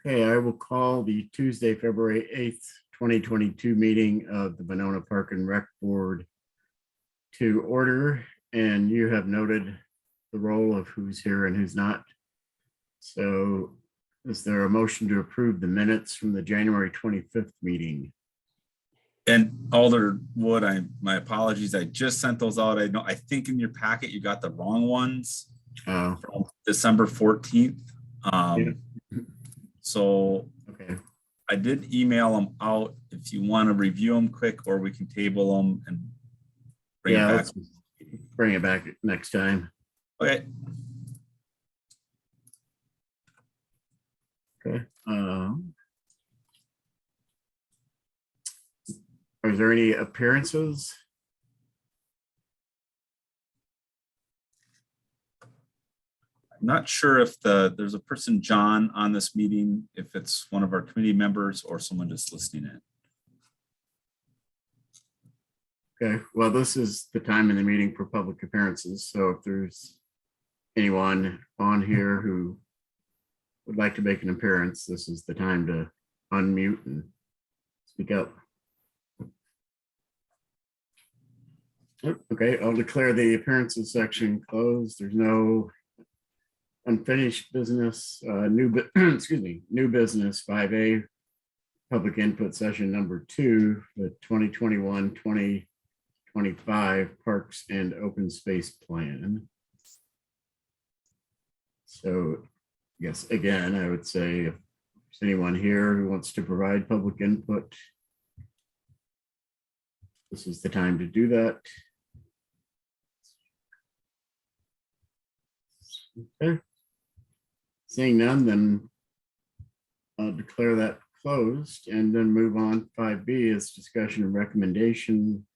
Okay, I will call the Tuesday, February 8th, 2022 meeting of the Winona Park and Rec Board to order, and you have noted the role of who's here and who's not. So is there a motion to approve the minutes from the January 25th meeting? And Alder Wood, my apologies. I just sent those out. I think in your packet you got the wrong ones from December 14th. So okay, I did email them out if you want to review them quick, or we can table them and bring it back. Let's bring it back next time. Okay. Okay. Is there any appearances? I'm not sure if there's a person, John, on this meeting, if it's one of our committee members or someone just listening in. Okay, well, this is the time in the meeting for public appearances. So if there's anyone on here who would like to make an appearance, this is the time to unmute and speak up. Okay, I'll declare the appearances section closed. There's no unfinished business, new business 5A, public input session number 2, the 2021-2025 Parks and Open Space Plan. So yes, again, I would say if there's anyone here who wants to provide public input, this is the time to do that. Okay. Seeing none, then I'll declare that closed and then move on. 5B is discussion and recommendation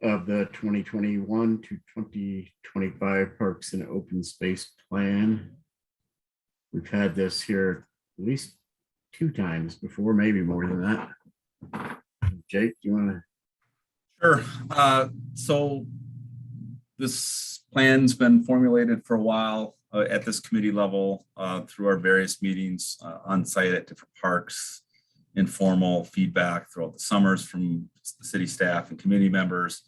of the 2021 to 2025 Parks and Open Space Plan. We've had this here at least 2 times before, maybe more than that. Jake, do you want to? Sure. So this plan's been formulated for a while at this committee level through our various meetings on site at different parks, informal feedback throughout the summers from the city staff and committee members,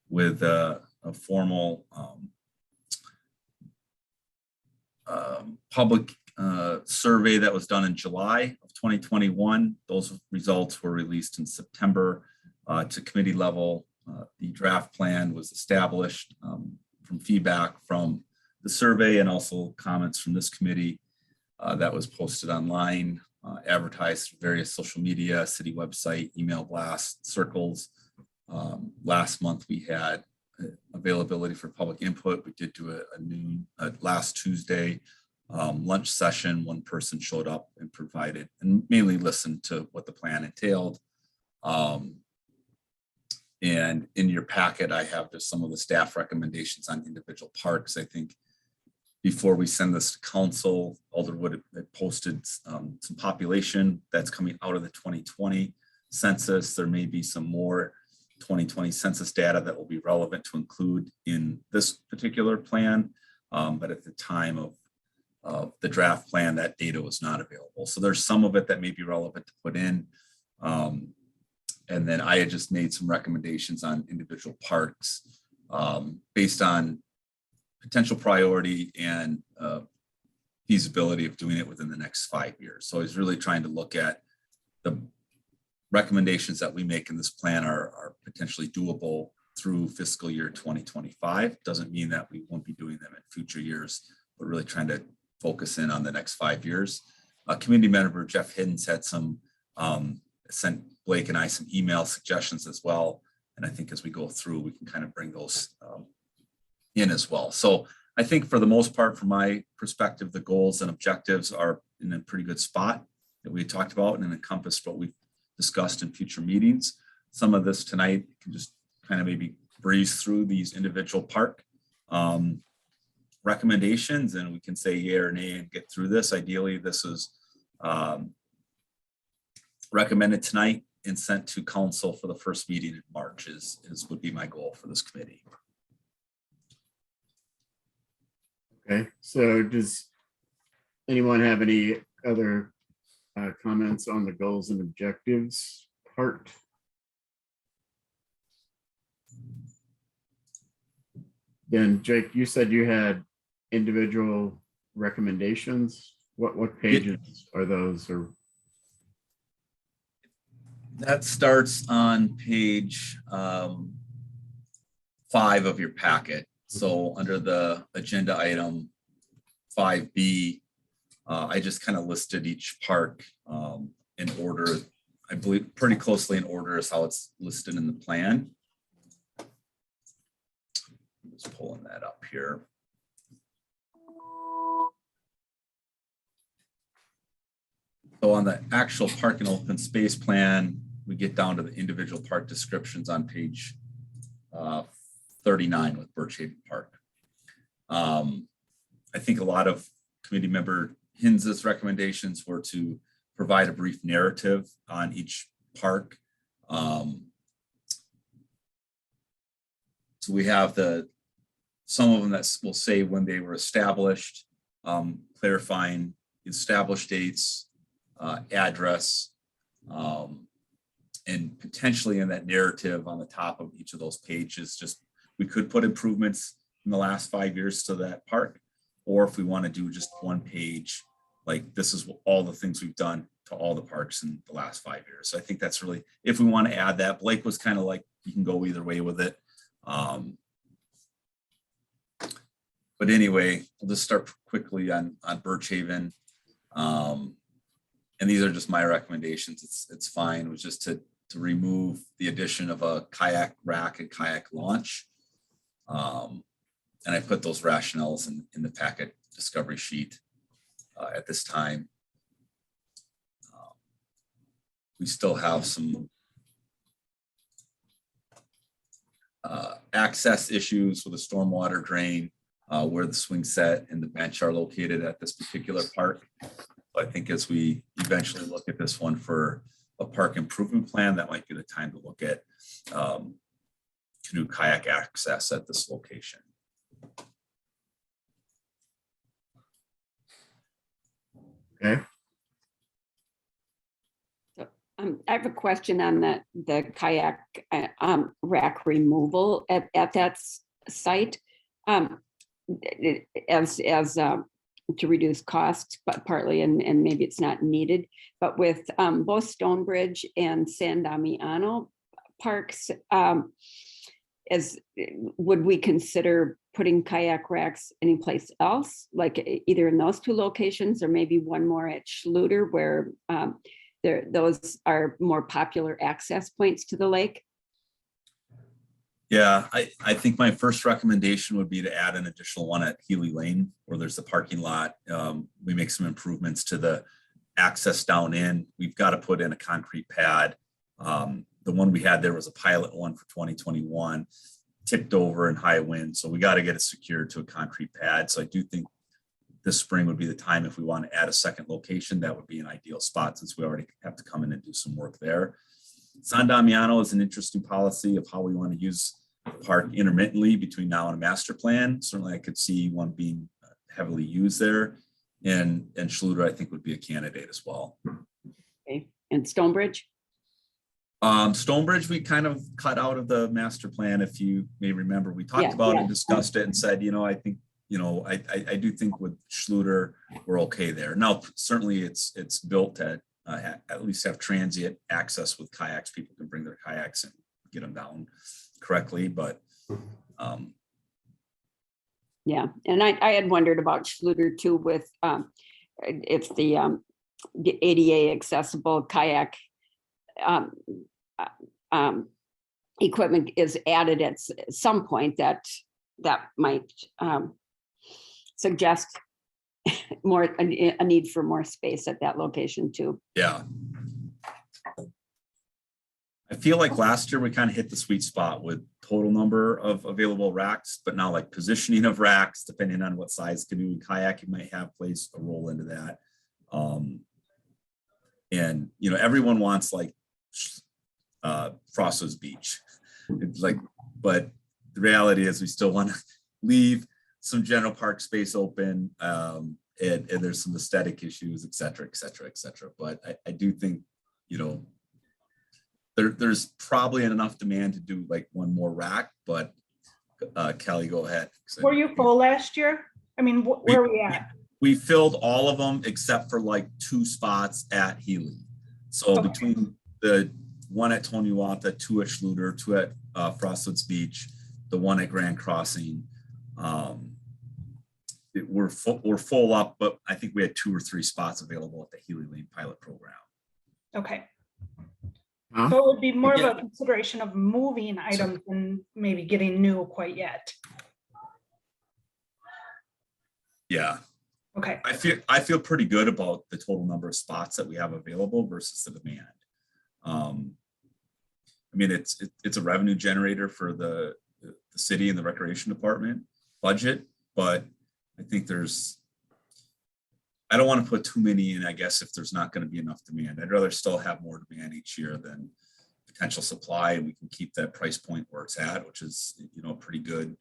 with a formal public survey that was done in July of 2021. Those results were released in September to committee level. The draft plan was established from feedback from the survey and also comments from this committee that was posted online, advertised through various social media, city website, email blast, circles. Last month we had availability for public input. We did do a noon last Tuesday lunch session. One person showed up and provided and mainly listened to what the plan entailed. And in your packet, I have just some of the staff recommendations on individual parks. I think before we send this to council, Alderwood had posted some population that's coming out of the 2020 census. There may be some more 2020 census data that will be relevant to include in this particular plan. But at the time of the draft plan, that data was not available. So there's some of it that may be relevant to put in. And then I had just made some recommendations on individual parks based on potential priority and feasibility of doing it within the next 5 years. So I was really trying to look at the recommendations that we make in this plan are potentially doable through fiscal year 2025. Doesn't mean that we won't be doing them in future years, but really trying to focus in on the next 5 years. Community member Jeff Hiddens had some sent Blake and I some email suggestions as well. And I think as we go through, we can kind of bring those in as well. So I think for the most part, from my perspective, the goals and objectives are in a pretty good spot that we talked about and encompass what we've discussed in future meetings. Some of this tonight can just kind of maybe breeze through these individual park recommendations, and we can say yay or nay and get through this. Ideally, this is recommended tonight and sent to council for the first meeting in March would be my goal for this committee. Okay, so does anyone have any other comments on the goals and objectives part. Then Jake, you said you had individual recommendations. What pages are those? Or that starts on page 5 of your packet. So under the agenda item 5B, I just kind of listed each park in order, I believe pretty closely in order is how it's listed in the plan. I'm just pulling that up here. So on the actual park and open space plan, we get down to the individual park descriptions on page 39 with Birchhaven Park. I think a lot of committee member Hins's recommendations were to provide a brief narrative on each park. So we have some of them that will say when they were established, clarifying established dates, address, and potentially in that narrative on the top of each of those pages, just we could put improvements in the last 5 years to that park, or if we want to do just one page, like this is all the things we've done to all the parks in the last 5 years. So I think that's really, if we want to add that, Blake was kind of like, you can go either way with it. But anyway, I'll just start quickly on Birchhaven. And these are just my recommendations. It's fine. It was just to remove the addition of a kayak rack and kayak launch. And I put those rationales in the packet discovery sheet at this time. We still have some access issues with a stormwater drain where the swing set and the bench are located at this particular park. I think as we eventually look at this one for a park improvement plan, that might be the time to look at canoe kayak access at this location. okay, I have a question on the kayak rack removal at that site. As to reduce costs, but partly, and maybe it's not needed, but with both Stonebridge and San Damiano parks, would we consider putting kayak racks anyplace else, like either in those two locations or maybe one more at Schluter, where those are more popular access points to the lake? Yeah, I think my first recommendation would be to add an additional one at Healy Lane, where there's a parking lot. We make some improvements to the access down in. We've got to put in a concrete pad. The one we had there was a pilot one for 2021, tipped over in high wind. So we got to get it secured to a concrete pad. So I do think this spring would be the time if we want to add a second location. That would be an ideal spot since we already have to come in and do some work there. San Damiano is an interesting policy of how we want to use the park intermittently between now and a master plan. Certainly I could see one being heavily used there, and Schluter I think would be a candidate as well. Okay, and Stonebridge? Stonebridge we kind of cut out of the master plan. If you may remember, we talked about it, discussed it, and said, I think, I do think with Schluter we're okay there. Now certainly it's built to at least have transient access with kayaks. People can bring their kayaks and get them down correctly, but yeah, and I had wondered about Schluter too, with if the ADA accessible kayak equipment is added at some point, that might suggest a need for more space at that location too. Yeah. I feel like last year we kind of hit the sweet spot with total number of available racks, but now like positioning of racks, depending on what size canoe and kayak you might have, plays a role into that. And everyone wants like Frosso's Beach. It's like, but the reality is we still want to leave some general park space open. and there's some aesthetic issues, et cetera, et cetera, et cetera. But I do think, you know, there's probably enough demand to do like one more rack, but Kelly, go ahead. Were you full last year? I mean, where are we at? We filled all of them except for like 2 spots at Healy. So Okay. between the one at Toniwata, 2 at Schluter, 2 at Frostwoods Beach, the 1 at Grand Crossing, we're full up, but I think we had 2 or 3 spots available at the Healy Lane pilot program. Okay. Huh? So it would be more of a consideration of moving items than maybe getting new quite yet. Yeah. Okay. I feel pretty good about the total number of spots that we have available versus the demand. I mean, it's a revenue generator for the city and the recreation department budget, but I think I don't want to put too many in, I guess, if there's not going to be enough demand. I'd rather still have more demand each year than potential supply, and we can keep that price point where it's at, which is, you know, pretty good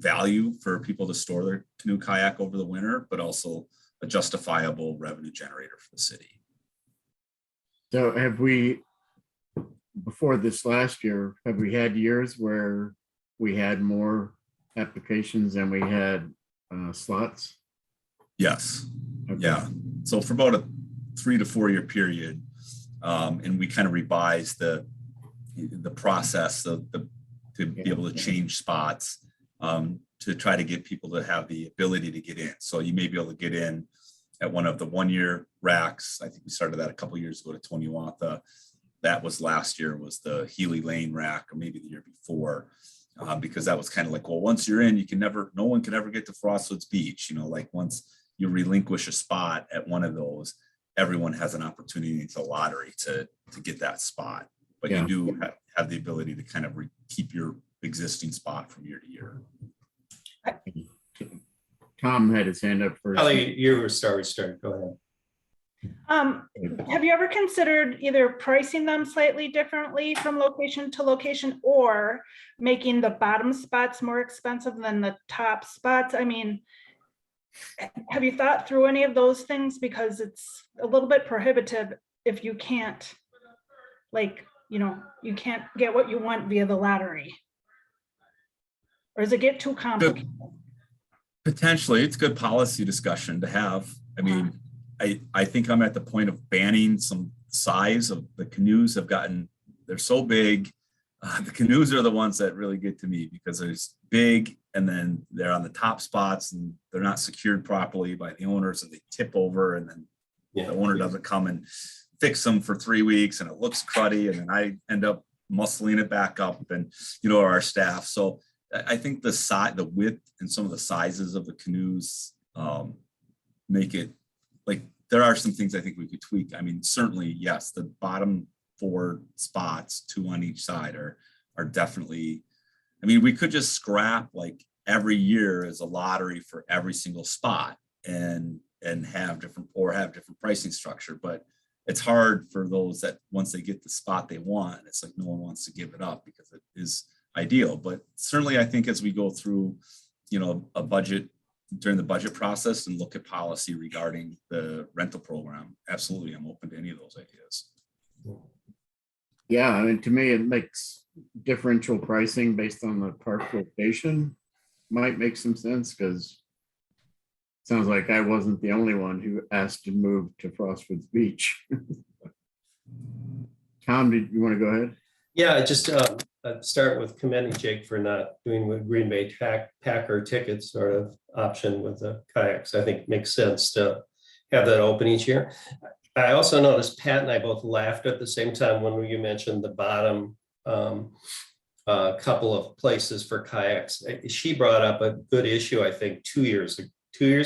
value for people to store their canoe kayak over the winter, but also a justifiable revenue generator for the city. So have we, before this last year, have we had years where we had more applications than we had slots? Yes. Okay. Yeah. So for about a 3 to 4 year period, and we kind of revised the process to be able to change spots to try to get people to have the ability to get in. So you may be able to get in at one of the 1 year racks. I think we started that a couple of years ago to Toniwata. That was last year, was the Healy Lane rack, or maybe the year before, because that was kind of like, well, once you're in, no one can ever get to Frostwoods Beach. You know, like once you relinquish a spot at one of those, everyone has an opportunity into the lottery to get that spot. But Yeah. you do have the ability to kind of keep your existing spot from year to year. Tom had his hand up first. Kelly, you were start. Go ahead. Have you ever considered either pricing them slightly differently from location to location, or making the bottom spots more expensive than the top spots? I mean, have you thought through any of those things? Because it's a little bit prohibitive if you can't, like, you know, you can't get what you want via the lottery. Or does it get too complicated? Potentially, it's a good policy discussion to have. I mean, I think I'm at the point of banning some size of the canoes. They're so big. The canoes are the ones that really get to me, because they're big and then they're on the top spots and they're not secured properly by the owner, so they tip over, and then the owner doesn't come and fix them for 3 weeks and it looks cruddy, and then I end up muscling it back up, and, you know, our staff. So I think the width and some of the sizes of the canoes make it, like, there are some things I think we could tweak. I mean, certainly, yes, the bottom 4 spots, 2 on each side, are definitely, I mean, we could just scrap like every year as a lottery for every single spot and have different pricing structure. But it's hard for those that once they get the spot they want, it's like no one wants to give it up because it is ideal. But certainly I think as we go through, you know, a budget, during the budget process, and look at policy regarding the rental program, absolutely, I'm open to any of those ideas. Yeah, I mean, to me, it makes differential pricing based on the park location might make some sense, because it sounds like I wasn't the only one who asked to move to Frostwoods Beach. Tom, did you want to go ahead? Yeah, just I'd start with commending Jake for not doing the Green Bay Packer ticket sort of option with the kayaks. I think it makes sense to have that open each year. I also noticed Pat and I both laughed at the same time when you mentioned the bottom couple of places for kayaks. She brought up a good issue, I think, 2 years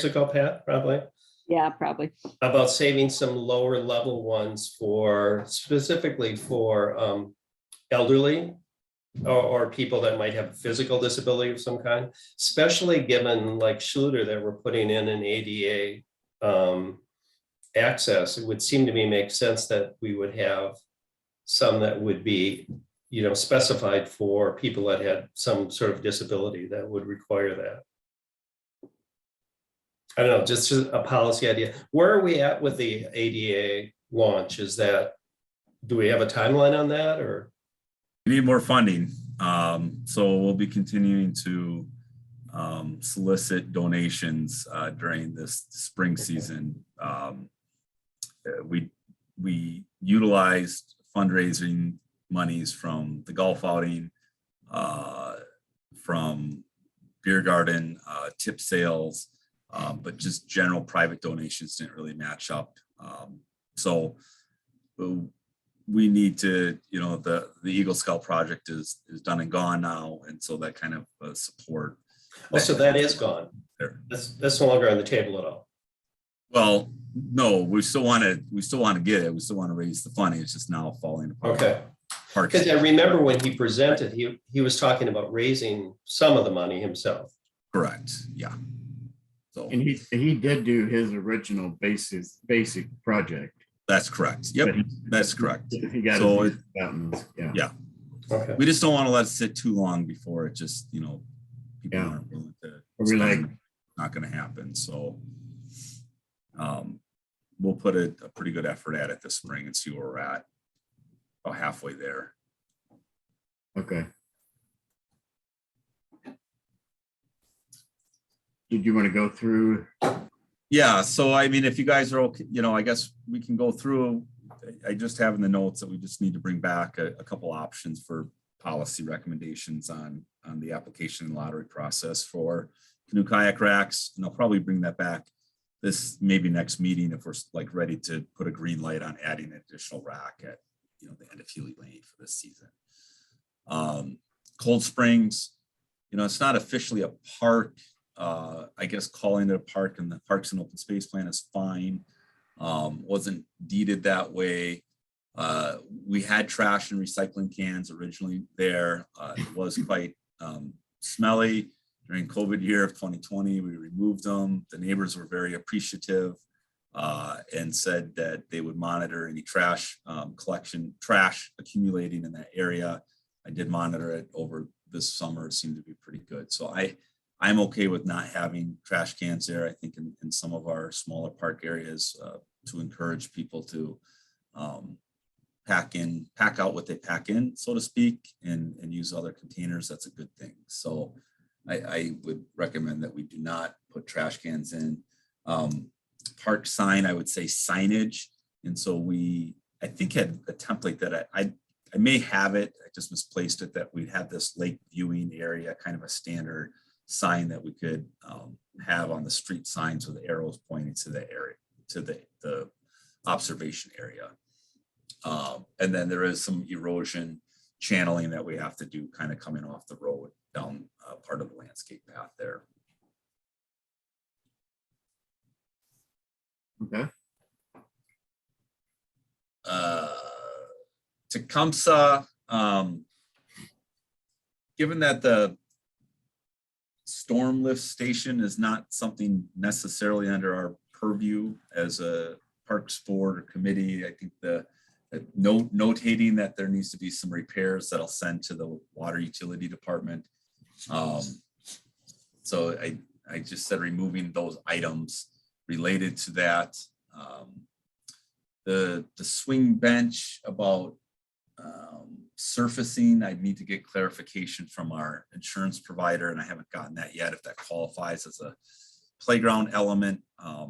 ago, Pat, probably. Yeah, probably. About saving some lower level ones specifically for elderly or people that might have a physical disability of some kind, especially given like Schluter that we're putting in an ADA access. It would seem to me make sense that we would have some that would be, you know, specified for people that had some sort of disability that would require that. I don't know, just a policy idea. Where are we at with the ADA launch? Do we have a timeline on that or? We need more funding. So we'll be continuing to solicit donations during this spring season. We utilized fundraising monies from the golf outing, from beer garden, tip sales, but just general private donations didn't really match up. So we need to, the Eagle Scout project is done and gone now. And so that kind of support. Oh, so that is gone. There. That's no longer on the table at all. Well, no, we still want to get it. We still want to raise the funding. It's just now falling apart. Okay. Because I remember when he presented, he was talking about raising some of the money himself. Correct. Yeah. So And he did do his original basic project. that's correct. Yep, that's correct. He got So his mountains. Yeah. Yeah. Okay. We just don't want to let it sit too long before it just, people Yeah. aren't willing to. Are we like, spend. Not going to happen. So we'll put a pretty good effort at it this spring and see where we're at. About halfway there. okay. Did you want to go through? Yeah, so I mean, if you guys are okay, I guess we can go through. I just have in the notes that we just need to bring back a couple options for policy recommendations on the application and lottery process for canoe kayak racks. And I'll probably bring that back this maybe next meeting if we're like ready to put a green light on adding an additional rack at the end of Healy Lane for this season. Cold Springs, it's not officially a park. I guess calling it a park and the Parks and Open Space Plan is fine. Wasn't deeded that way. We had trash and recycling cans originally there. It was quite smelly during COVID year of 2020. We removed them. The neighbors were very appreciative and said that they would monitor any trash trash accumulating in that area. I did monitor it over this summer. It seemed to be pretty good. So I'm okay with not having trash cans there. I think in some of our smaller park areas to encourage people to pack out what they pack in, so to speak, and use other containers. That's a good thing. So I would recommend that we do not put trash cans in. Park sign, I would say signage. And so I think had a template that I may have it, I just misplaced it, that we'd have this lake viewing area, kind of a standard sign that we could have on the street signs with arrows pointing to the area, to the observation area. And then there is some erosion channeling that we have to do kind of coming off the road down part of the landscape path there. Okay. Tecumseh, given that the storm lift station is not something necessarily under our purview as a parks board or committee, I think notating that there needs to be some repairs that I'll send to the water utility department. So I just said removing those items related to that. The swing bench about surfacing, I need to get clarification from our insurance provider, and I haven't gotten that yet, if that qualifies as a playground element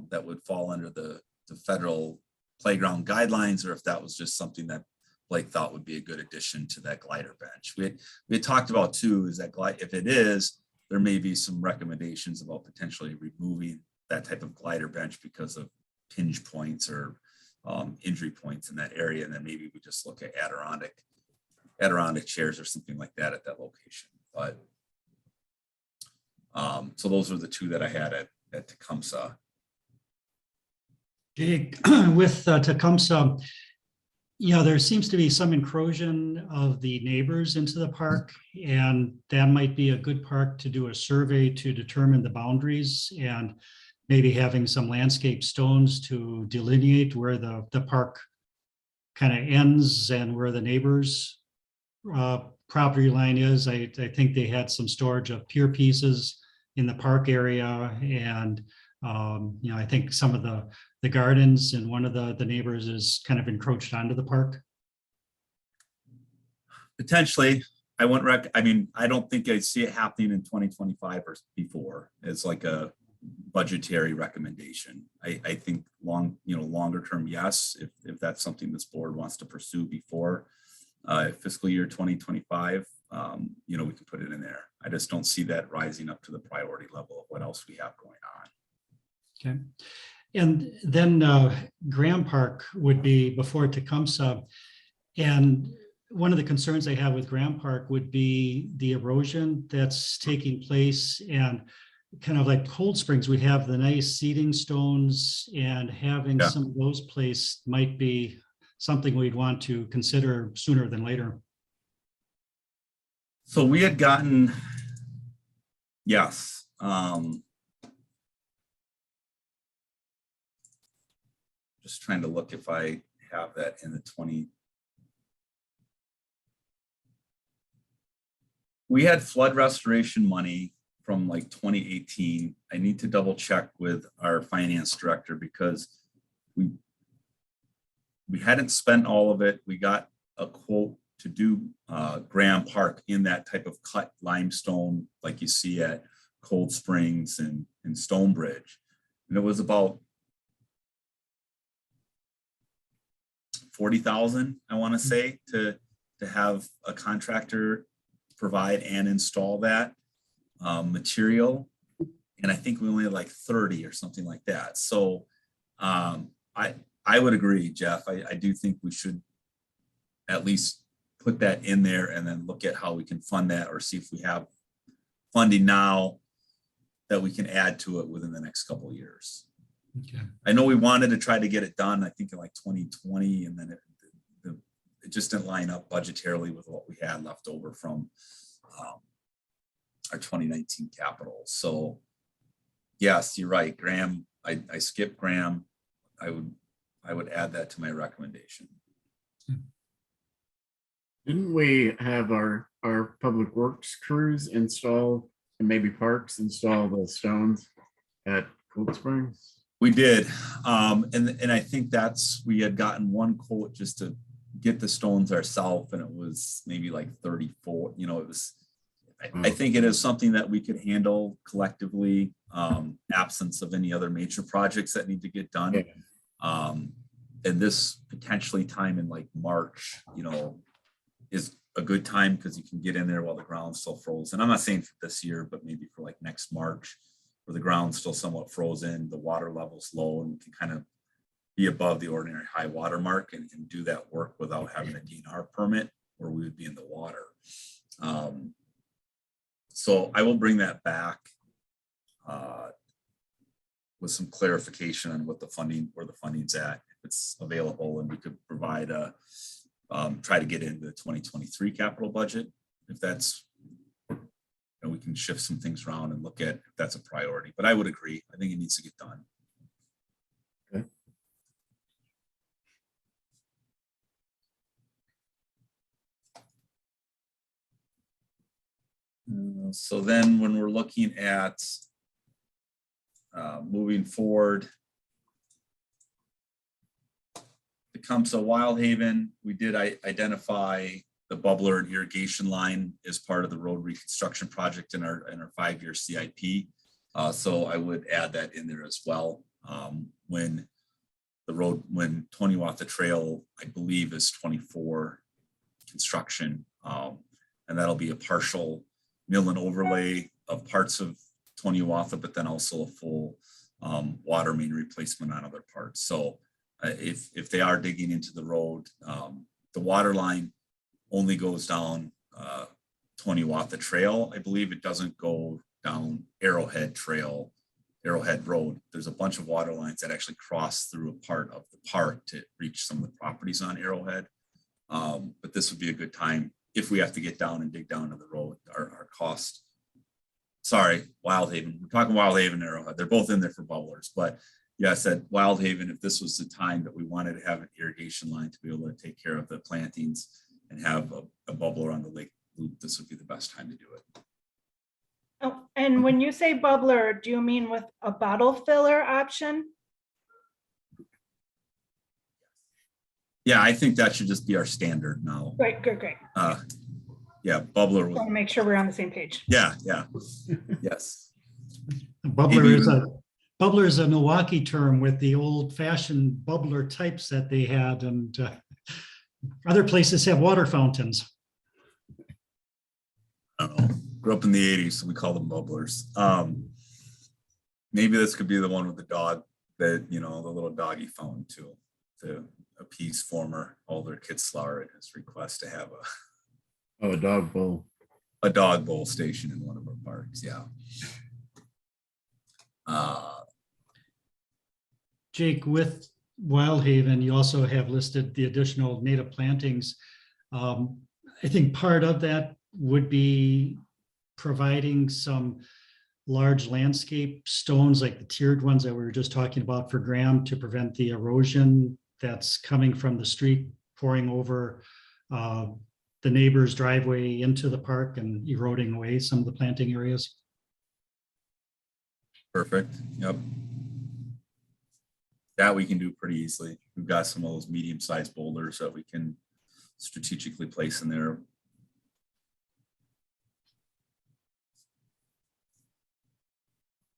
that would fall under the federal playground guidelines, or if that was just something that Blake thought would be a good addition to that glider bench. We had talked about too, is that if it is, there may be some recommendations about potentially removing that type of glider bench because of pinch points or injury points in that area. And then maybe we just look at Adirondack chairs or something like that at that location. But so those are the two that I had at Tecumseh. Jake, with Tecumseh, there seems to be some encroachment of the neighbors into the park, and that might be a good park to do a survey to determine the boundaries, and maybe having some landscape stones to delineate where the park kind of ends and where the neighbors' property line is. I think they had some storage of pier pieces in the park area, and You know, I think some of the gardens and one of the neighbors is kind of encroached onto the park. Potentially, I wouldn't I mean, I don't think I'd see it happening in 2025 or before as like a budgetary recommendation. I think longer term, yes, if that's something this board wants to pursue before fiscal year 2025, we can put it in there. I just don't see that rising up to the priority level of what else we have going on. Okay. And then Graham Park would be before Tecumseh. And one of the concerns I have with Graham Park would be the erosion that's taking place, and kind of like Cold Springs, we have the nice seating stones, and having some of those placed might be something we'd want to consider sooner than later. So we had gotten, yes. Just trying to look if I have that in the 20. We had flood restoration money from like 2018. I need to double check with our finance director because we hadn't spent all of it. We got a quote to do Graham Park in that type of cut limestone like you see at Cold Springs and Stonebridge. And it was about 40,000, I want to say, to have a contractor provide and install that material. And I think we only had like 30 or something like that. So I would agree, Jeff. I do think we should at least put that in there and then look at how we can fund that, or see if we have funding now that we can add to it within the next couple of years. Okay. I know we wanted to try to get it done, I think in like 2020, and then it just didn't line up budgetarily with what we had left over from our 2019 capital. So yes, you're right, Graham. I skipped Graham. I would add that to my recommendation. Didn't we have our public works crews install, and maybe parks install the stones at Cold Springs? We did. And I think we had gotten one quote just to get the stones ourselves, and it was maybe like 34, I think it is something that we could handle collectively, absence of any other major projects that need to get done. Yeah. And this potentially time in like March, is a good time because you can get in there while the ground's still frozen. I'm not saying for this year, but maybe for like next March, where the ground's still somewhat frozen, the water level's low, and we can kind of be above the ordinary high water mark and do that work without having a DNR permit, where we would be in the water. So I will bring that back with some clarification on what where the funding's at, if it's available, and we could provide try to get into the 2023 capital budget. If that's, we can shift some things around and look at if that's a priority, but I would agree. I think it needs to get done. Okay. So then when we're looking at moving forward, Tecumseh Wildhaven, we did identify the bubbler and irrigation line as part of the road reconstruction project in our 5-year CIP. So I would add that in there as well. When Toniwatha Trail, I believe, is 24 construction, and that'll be a partial mill and overlay of parts of Toniwatha, but then also a full water main replacement on other parts. So if they are digging into the road, the water line only goes down Toniwatha Trail. I believe it doesn't go down Arrowhead Road. There's a bunch of water lines that actually cross through a part of the park to reach some of the properties on Arrowhead. But this would be a good time if we have to get down and dig down to the road. Our cost. Sorry, Wildhaven. We're talking Wildhaven and Arrowhead. They're both in there for bubblers, but yes, at Wildhaven, if this was the time that we wanted to have an irrigation line to be able to take care of the plantings and have a bubbler on the lake loop, this would be the best time to do it. Oh, and when you say bubbler, do you mean with a bottle filler option? Yeah, I think that should just be our standard now. Great, great, great. Yeah, bubbler. Want to make sure we're on the same page. Yeah, yes. Bubbler is a Milwaukee term with the old fashioned bubbler types that they had, and other places have water fountains. I don't know. Grew up in the 80s, so we call them bubblers. Maybe this could be the one with the dog, that, you know, the little doggy fountain too, to appease former Alder Kitzlauer at his request to have Oh, a dog bowl. a dog bowl station in one of our parks. Yeah. Jake, with Wildhaven, you also have listed the additional native plantings. I think part of that would be providing some large landscape stones like the tiered ones that we were just talking about for Graham to prevent the erosion that's coming from the street pouring over the neighbor's driveway into the park and eroding away some of the planting areas. Perfect. Yep. That we can do pretty easily. We've got some of those medium-sized boulders that we can strategically place in there.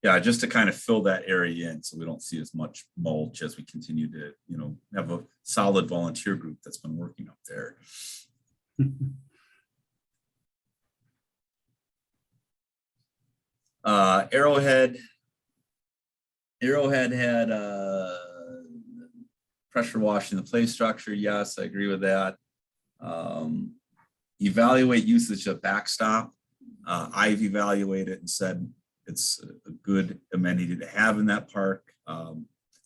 Yeah, just to kind of fill that area in so we don't see as much mulch as we continue to, you know, have a solid volunteer group that's been working up there. Arrowhead had pressure washing the play structure. Yes, I agree with that. Evaluate usage of backstop. I've evaluated and said it's a good amenity to have in that park.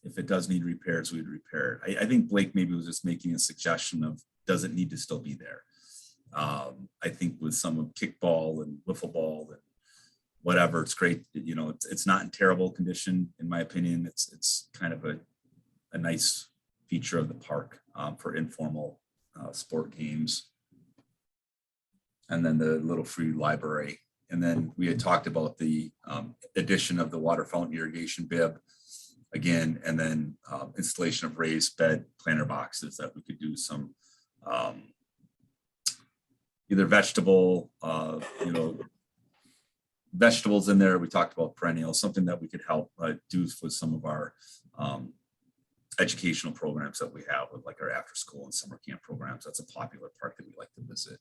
If it does need repairs, we'd repair it. I think Blake maybe was just making a suggestion of, does it need to still be there? I think with some of kickball and wiffle ball and whatever, it's great. You know, it's not in terrible condition, in my opinion. It's kind of a nice feature of the park for informal sport games. And then the little free library. And then we had talked about the addition of the water fountain irrigation bib again, and then installation of raised bed planter boxes that we could do some either vegetable, you know, vegetables in there. We talked about perennials, something that we could help do with some of our educational programs that we have with like our after school and summer camp programs. That's a popular park that we like to visit.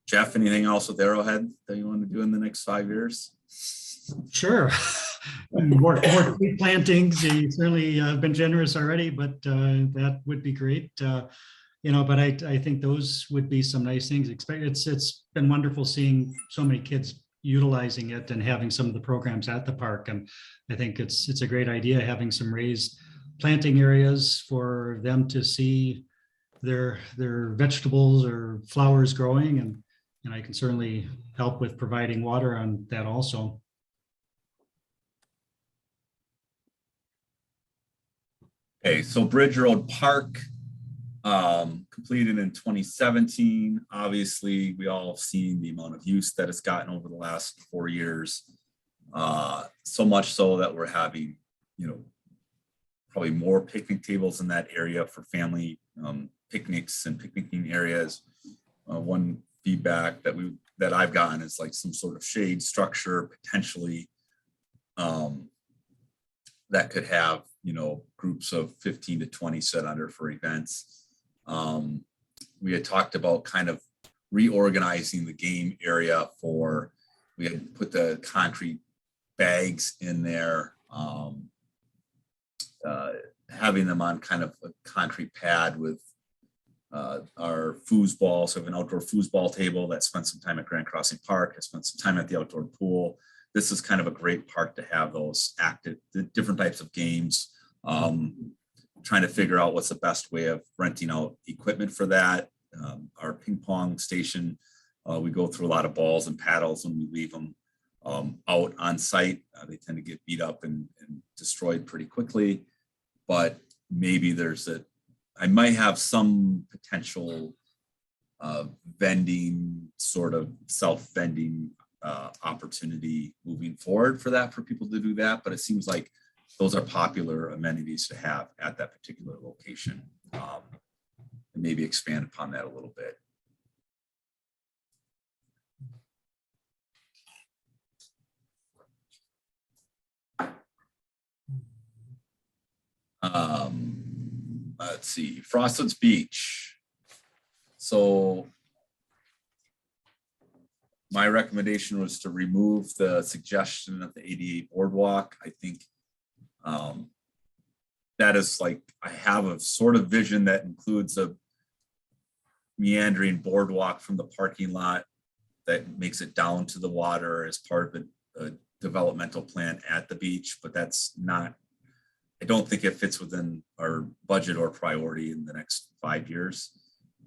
Jeff, anything else with Arrowhead that you want to do in the next 5 years? Sure. More tree plantings. You certainly have been generous already, but that would be great. You know, but I think those would be some nice things. It's been wonderful seeing so many kids utilizing it and having some of the programs at the park. And I think it's a great idea having some raised planting areas for them to see their vegetables or flowers growing, and I can certainly help with providing water on that also. Okay, so Bridge Road Park, completed in 2017. Obviously, we all have seen the amount of use that it's gotten over the last 4 years. So much so that we're having, you know, probably more picnic tables in that area for family picnics and picnicking areas. One feedback that I've gotten is like some sort of shade structure potentially that could have, you know, groups of 15 to 20 set under for events. We had talked about kind of reorganizing the game area we had put the concrete bags in there, having them on kind of a concrete pad with our foosball. So we have an outdoor foosball table that spent some time at Grand Crossing Park, has spent some time at the outdoor pool. This is kind of a great park to have those active, the different types of games. Trying to figure out what's the best way of renting out equipment for that. Our ping pong station, we go through a lot of balls and paddles when we leave them out on site. They tend to get beat up and destroyed pretty quickly, but maybe there's a I might have some potential vending, sort of self-vending opportunity moving forward for that, for people to do that. But it seems like those are popular amenities to have at that particular location. And maybe expand upon that a little bit. Let's see, Frostwoods Beach. So my recommendation was to remove the suggestion of the ADA boardwalk. I think that is like, I have a sort of vision that includes a meandering boardwalk from the parking lot that makes it down to the water as part of a developmental plan at the beach, but that's not, I don't think it fits within our budget or priority in the next 5 years.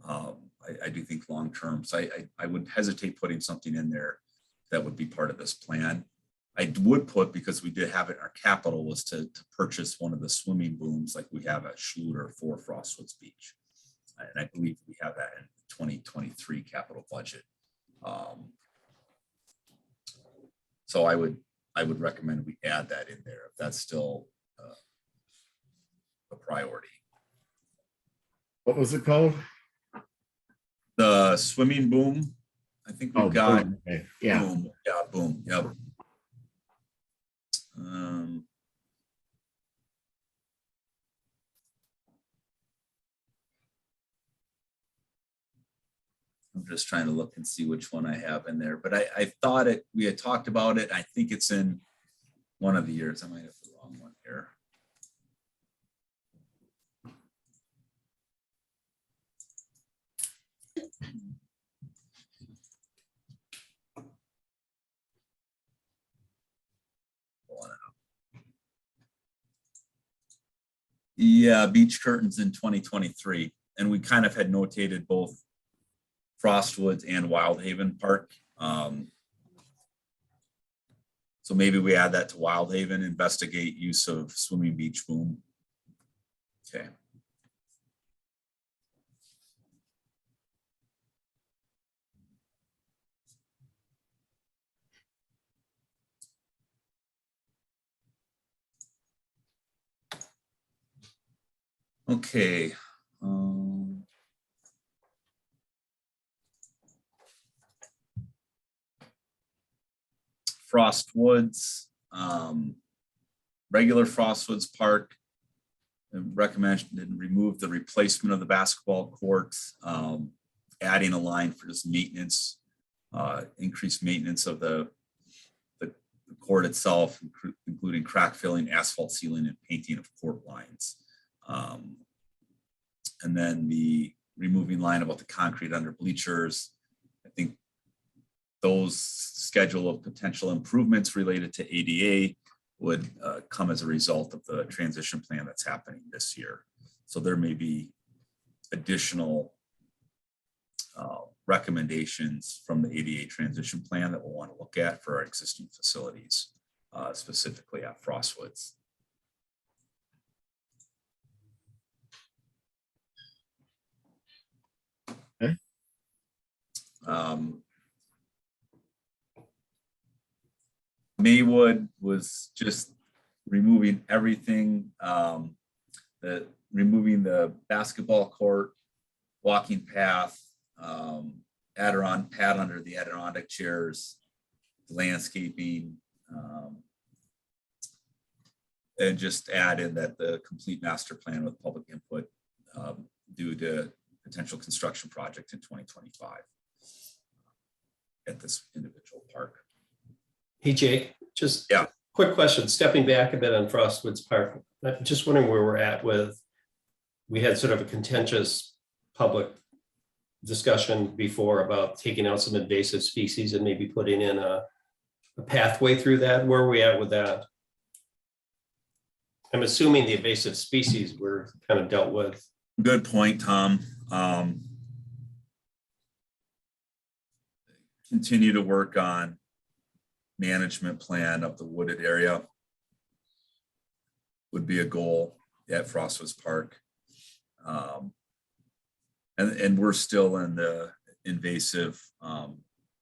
I do think long-term, so I would hesitate putting something in there that would be part of this plan. I would put, because we did have it in our capital, was to purchase one of the swimming booms like we have at Schluter for Frostwoods Beach. And I believe we have that in 2023 capital budget. So I would recommend we add that in there if that's still a priority. What was it called? The swimming boom. I think we've got boom. Okay. Yeah. boom. Yeah, boom. Yep. I'm just trying to look and see which one I have in there, but I thought we had talked about it. I think it's in one of the years. I might have the wrong one here. Yeah, beach curtains in 2023. And we kind of had notated both Frostwoods and Wildhaven Park. So maybe we add that to Wildhaven, investigate use of swimming beach boom. Okay. Okay. Frostwoods, regular Frostwoods Park, recommended and remove the replacement of the basketball court, adding a line for just maintenance, increased maintenance of the court itself, including crack filling, asphalt sealing, and painting of court lines. And then the removing line about the concrete under bleachers. I think those schedule of potential improvements related to ADA would come as a result of the transition plan that's happening this year. So there may be additional recommendations from the ADA transition plan that we'll want to look at for our existing facilities, specifically at Frostwoods. Okay. Maywood was just removing everything, removing the basketball court, walking path, pad under the Adirondack chairs, landscaping, and just add in that the complete master plan with public input due to potential construction project in 2025 at this individual park. Hey, Jake, just Yeah. Quick question, stepping back a bit on Frostwoods Park. I'm just wondering where we're at with, we had sort of a contentious public discussion before about taking out some invasive species and maybe putting in a pathway through that. Where are we at with that? I'm assuming the invasive species were kind of dealt with. Good point, Tom. Continue to work on management plan of the wooded area would be a goal at Frostwoods Park. And we're still in the invasive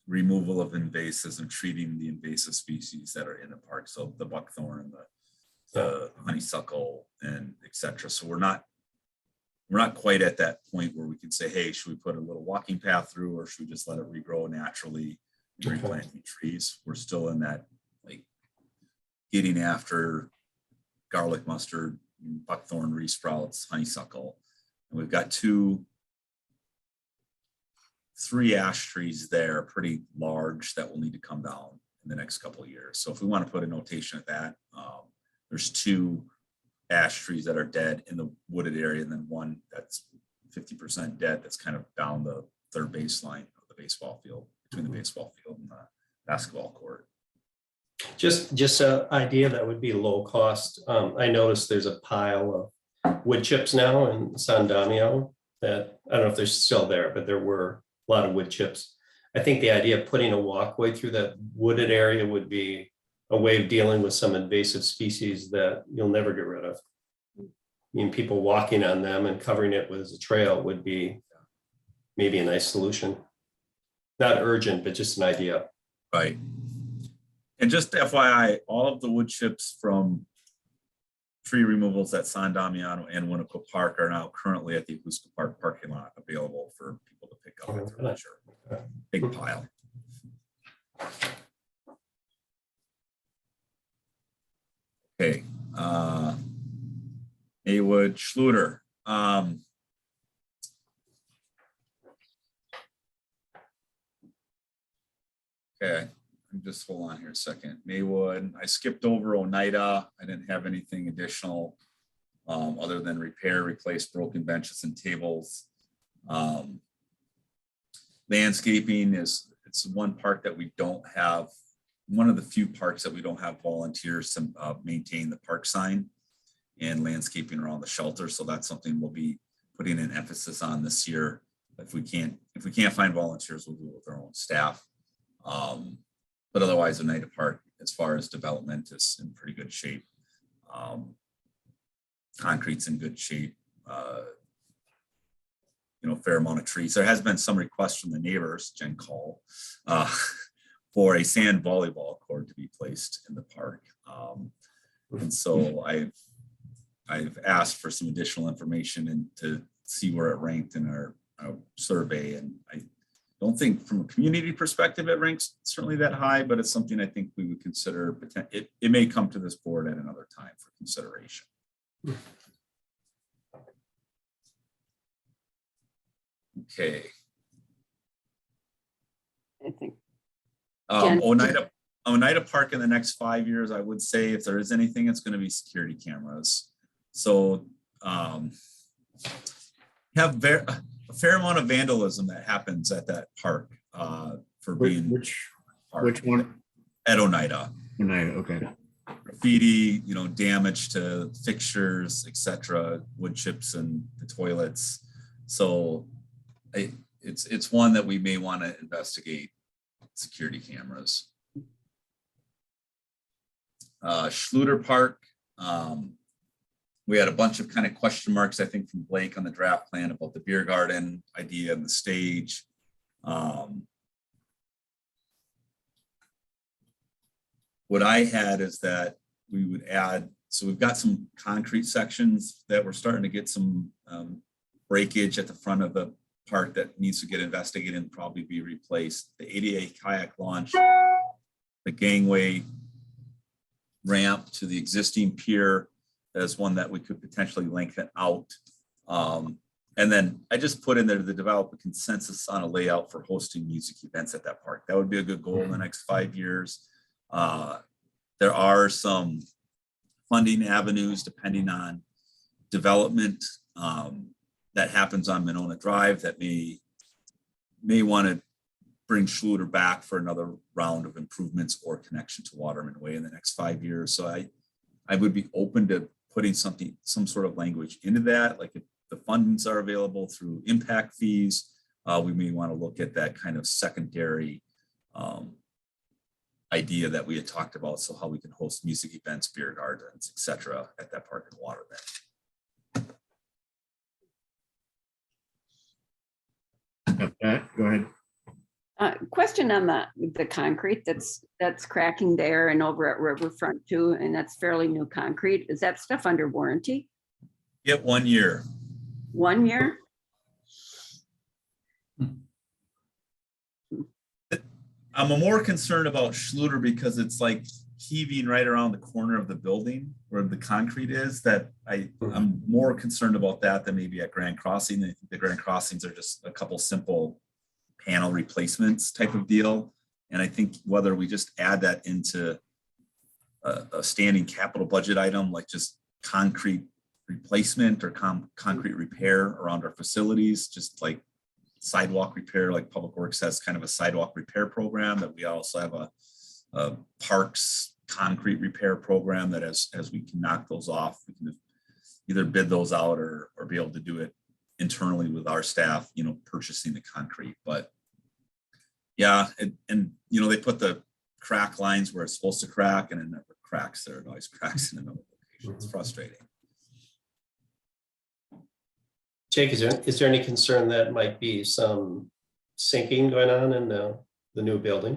removal of invasives and treating the invasive species that are in the park. So the buckthorn, the honeysuckle, and etc. So we're not quite at that point where we can say, hey, should we put a little walking path through, or should we just let it regrow naturally and replanting trees? We're still in that, like, getting after garlic mustard, buckthorn, resprouts, honeysuckle. And we've got 3 ash trees there, pretty large, that will need to come down in the next couple of years. So if we want to put a notation of that, there's 2 ash trees that are dead in the wooded area, and then one that's 50% dead that's kind of down the third baseline of the baseball field, between the baseball field and the basketball court. Just an idea that would be low cost. I noticed there's a pile of wood chips now in San Damiano that, I don't know if they're still there, but there were a lot of wood chips. I think the idea of putting a walkway through that wooded area would be a way of dealing with some invasive species that you'll never get rid of. I mean, people walking on them and covering it with a trail would be maybe a nice solution. Not urgent, but just an idea. Right. And just FYI, all of the wood chips from tree removals at San Damiano and Winacqua Park are now currently at the Winacqua Park parking lot, available for people to pick up at their leisure. Big pile. Okay. Maywood, Schluter. Okay. Just hold on here a second. Maywood, I skipped over Oneida. I didn't have anything additional other than repair, replace broken benches and tables. Landscaping it's one park that we don't have, one of the few parks that we don't have volunteers to maintain the park sign and landscaping around the shelter. So that's something we'll be putting an emphasis on this year. If we can't find volunteers, we'll do it with our own staff. But otherwise, Oneida Park, as far as development, is in pretty good shape. Concrete's in good shape. Fair amount of trees. There has been some requests from the neighbors, Jen Call, for a sand volleyball court to be placed in the park. And so I've asked for some additional information and to see where it ranked in our survey. And I don't think from a community perspective it ranks certainly that high, but it's something I think we would consider. It may come to this board at another time for consideration. Okay. I think. Oneida Park in the next 5 years, I would say if there is anything, it's going to be security cameras. So have a fair amount of vandalism that happens at that park for being which one? At Oneida. Oneida, okay. Graffiti, damage to fixtures, etc., wood chips and the toilets. So it's one that we may want to investigate, security cameras. Schluter Park, we had a bunch of kind of question marks, I think, from Blake on the draft plan about the beer garden idea and the stage. What I had is that we would add, so we've got some concrete sections that we're starting to get some breakage at the front of the park that needs to get investigated and probably be replaced. The ADA kayak launch, the gangway ramp to the existing pier as one that we could potentially lengthen out. And then I just put in there to develop a consensus on a layout for hosting music events at that park. That would be a good goal in the next 5 years. There are some funding avenues depending on development that happens on Monona Drive that may want to bring Schluter back for another round of improvements or connection to Waterman Way in the next 5 years. So I would be open to putting some sort of language into that. Like if the funds are available through impact fees, we may want to look at that kind of secondary idea that we had talked about. So how we can host music events, beer gardens, etc., at that park in Waterman. Pat, go ahead. Question on the concrete that's cracking there and over at Riverfront too, and that's fairly new concrete. Is that stuff under warranty? Yep, 1 year. 1 year? I'm more concerned about Schluter because it's like heaving right around the corner of the building where the concrete is, that I'm more concerned about that than maybe at Grand Crossing. I think the Grand Crossings are just a couple simple panel replacements type of deal. And I think whether we just add that into a standing capital budget item, like just concrete replacement or concrete repair around our facilities, just like sidewalk repair, like Public Works has kind of a sidewalk repair program, that we also have a parks concrete repair program that as we can knock those off, we can either bid those out or be able to do it internally with our staff, purchasing the concrete. But yeah, and they put the crack lines where it's supposed to crack, and it never cracks there. It always cracks in another location. It's frustrating. Jake, is there any concern that might be some sinking going on in the new building?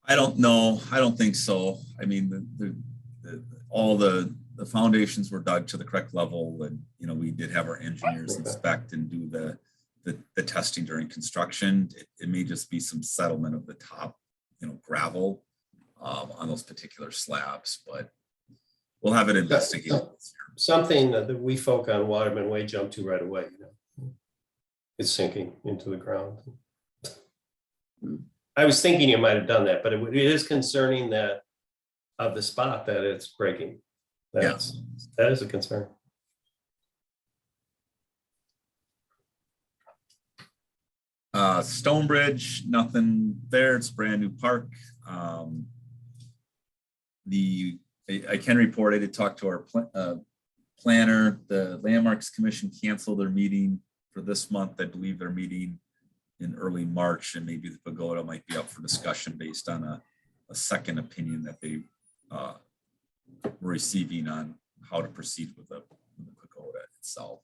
I don't know. I don't think so. I mean, all the foundations were dug to the correct level, and we did have our engineers inspect and do the testing during construction. It may just be some settlement of the top, gravel on those particular slabs, but we'll have it investigated. Something that we folk on Waterman Way jump to right away. It's sinking into the ground. I was thinking you might have done that, but it is concerning that of the spot that it's breaking. That is a concern. Stonebridge, nothing there. It's a brand new park. I can report, I did talk to our planner. The Landmarks Commission canceled their meeting for this month. I believe they're meeting in early March, and maybe the pagoda might be up for discussion based on a second opinion that they were receiving on how to proceed with the pagoda itself.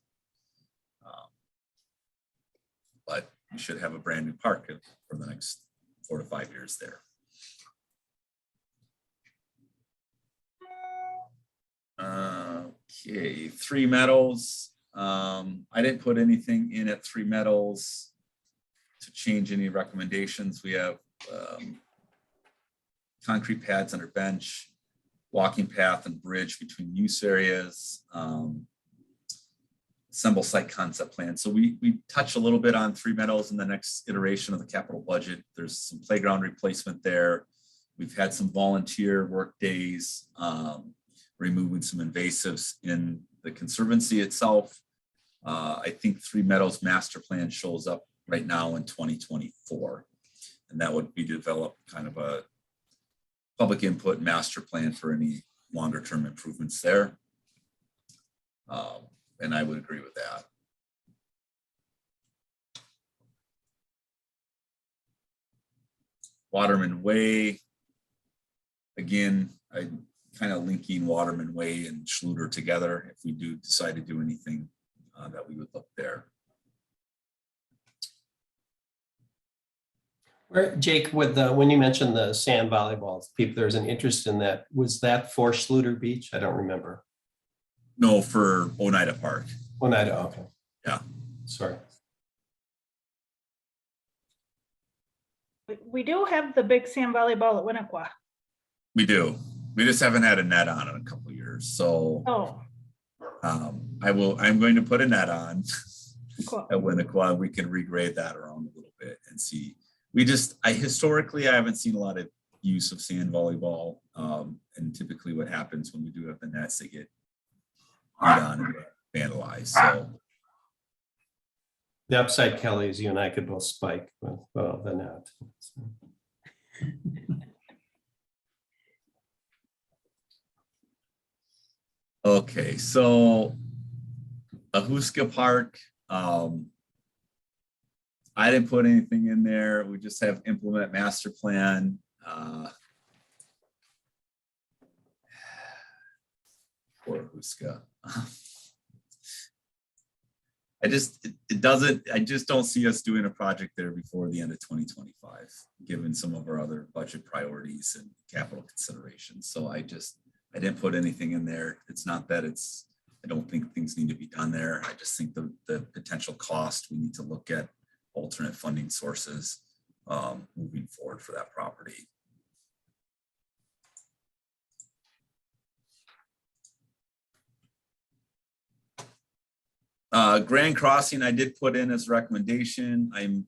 But we should have a brand new park for the next 4 to 5 years there. Okay, Three Meadows. I didn't put anything in at Three Meadows to change any recommendations. We have concrete pads under bench, walking path and bridge between use areas, assemble site concept plan. So we touch a little bit on Three Meadows in the next iteration of the capital budget. There's some playground replacement there. We've had some volunteer work days, removing some invasives in the Conservancy itself. I think Three Meadows master plan shows up right now in 2024. And that would be developed kind of a public input master plan for any longer term improvements there. And I would agree with that. Waterman Way, again, I kind of linking Waterman Way and Schluter together if we do decide to do anything that we would look there. Jake, when you mentioned the sand volleyballs, there's an interest in that. Was that for Schluter Beach? I don't remember. No, for Oneida Park. Oneida, okay. Yeah. Sorry. We do have the big sand volleyball at Winacqua. We do. We just haven't had a net on in a couple of years. So I'm going to put a net on Cool. at Winacqua. We can regrade that around a little bit and see. Historically, I haven't seen a lot of use of sand volleyball. And typically what happens when we do have the nets, they get beat on and vandalized. So The upside, Kelly, is you and I could both spike with the net. okay, so Ahuska Park. I didn't put anything in there. We just have implement master plan. Poor Ahuska. I just don't see us doing a project there before the end of 2025, given some of our other budget priorities and capital considerations. So I didn't put anything in there. It's not that I don't think things need to be done there. I just think the potential cost, we need to look at alternate funding sources moving forward for that property. Grand Crossing, I did put in as a recommendation. I'm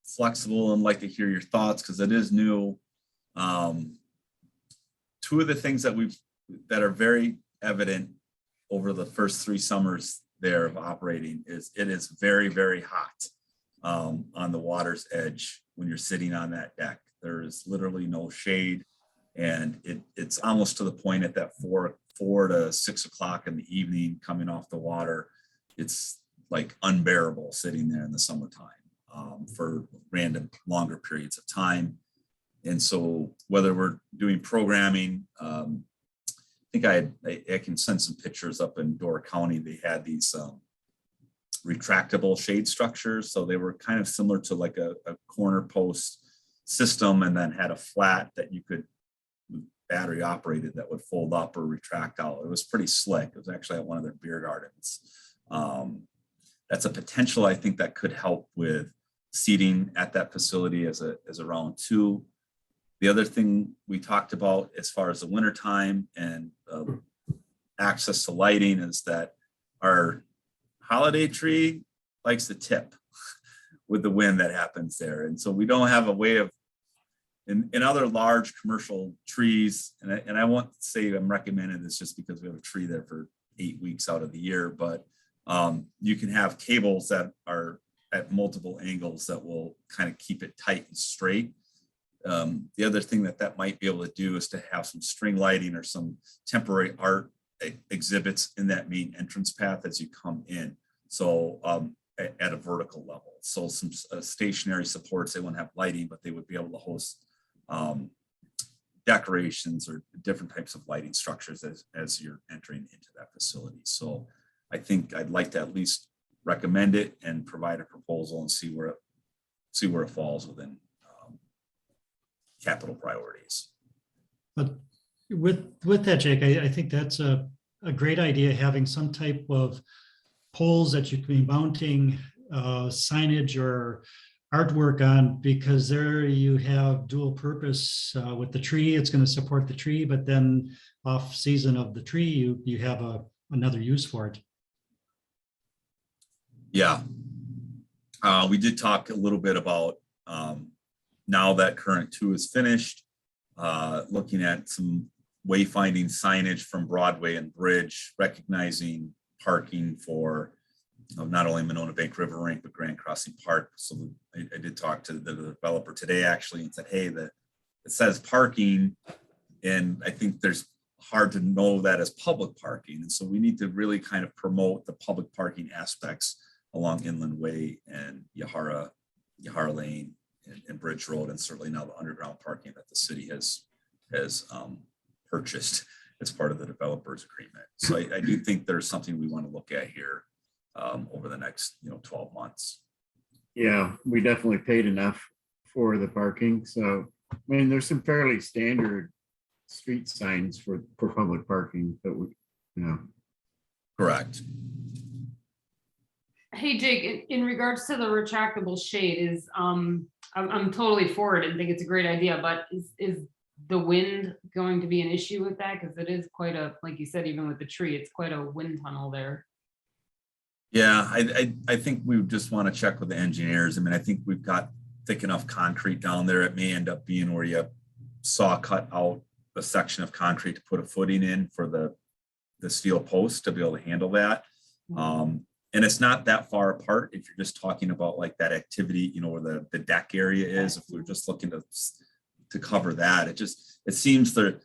flexible and like to hear your thoughts because it is new. Two of the things that are very evident over the first 3 summers there of operating is it is very, very hot on the water's edge when you're sitting on that deck. There is literally no shade, and it's almost to the point at that 4 to 6 o'clock in the evening coming off the water. It's like unbearable sitting there in the summertime for random longer periods of time. And so whether we're doing programming, I think I can send some pictures up in Door County. They had these retractable shade structures. So they were kind of similar to like a corner post system, and then had a flat that you could battery operated that would fold up or retract out. It was pretty slick. It was actually at one of their beer gardens. That's a potential, I think, that could help with seating at that facility as a round 2. The other thing we talked about as far as the wintertime and access to lighting is that our holiday tree likes to tip with the wind that happens there. And so we don't have a way of, in other large commercial trees, and I won't say I'm recommending this just because we have a tree there for 8 weeks out of the year, but you can have cables that are at multiple angles that will kind of keep it tight and straight. The other thing that might be able to do is to have some string lighting or some temporary art exhibits in that main entrance path as you come in. So at a vertical level. So some stationary supports, they won't have lighting, but they would be able to host decorations or different types of lighting structures as you're entering into that facility. So I think I'd like to at least recommend it and provide a proposal and see where it falls within capital priorities. But with that, Jake, I think that's a great idea, having some type of poles that you can be mounting signage or artwork on, because there you have dual purpose with the tree. It's going to support the tree, but then off season of the tree, you have another use for it. Yeah, we did talk a little bit about now that current 2 is finished, looking at some wayfinding signage from Broadway and Bridge, recognizing parking for not only Monona Bank River Rink, but Grand Crossing Park. So I did talk to the developer today actually and said, hey, it says parking, and I think there's hard to know that as public parking. And so we need to really kind of promote the public parking aspects along Inland Way and Yahara Lane and Bridge Road, and certainly now the underground parking that the city has purchased as part of the developer's agreement. So I do think there's something we want to look at here over the next 12 months. Yeah, we definitely paid enough for the parking. So, I mean, there's some fairly standard street signs for public parking that we, Correct. Hey, Jake, in regards to the retractable shade, is I'm totally for it and think it's a great idea, but is the wind going to be an issue with that? Because it is quite a, like you said, even with the tree, it's quite a wind tunnel there. Yeah, I think we just want to check with the engineers. I mean, I think we've got thick enough concrete down there. It may end up being where you saw cut out a section of concrete to put a footing in for the steel post to be able to handle that. And it's not that far apart if you're just talking about like that activity, where the deck area is. If we're just looking to cover that, it seems the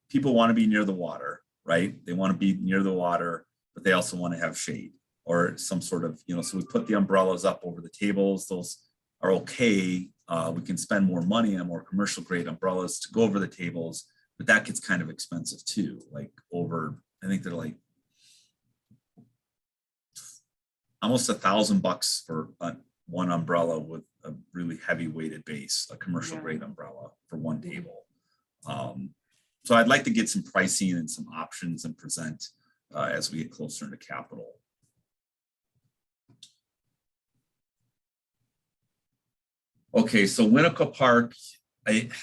people want to be near the water, right? They want to be near the water, but they also want to have shade or some sort of, so we put the umbrellas up over the tables. Those are okay. We can spend more money on more commercial grade umbrellas to go over the tables, but that gets kind of expensive too. Like I think they're like almost $1,000 for one umbrella with a really heavy weighted base, a commercial Yeah. grade umbrella for one table. So I'd like to get some pricing and some options and present as we get closer into capital. Okay, so Winacqua Park, as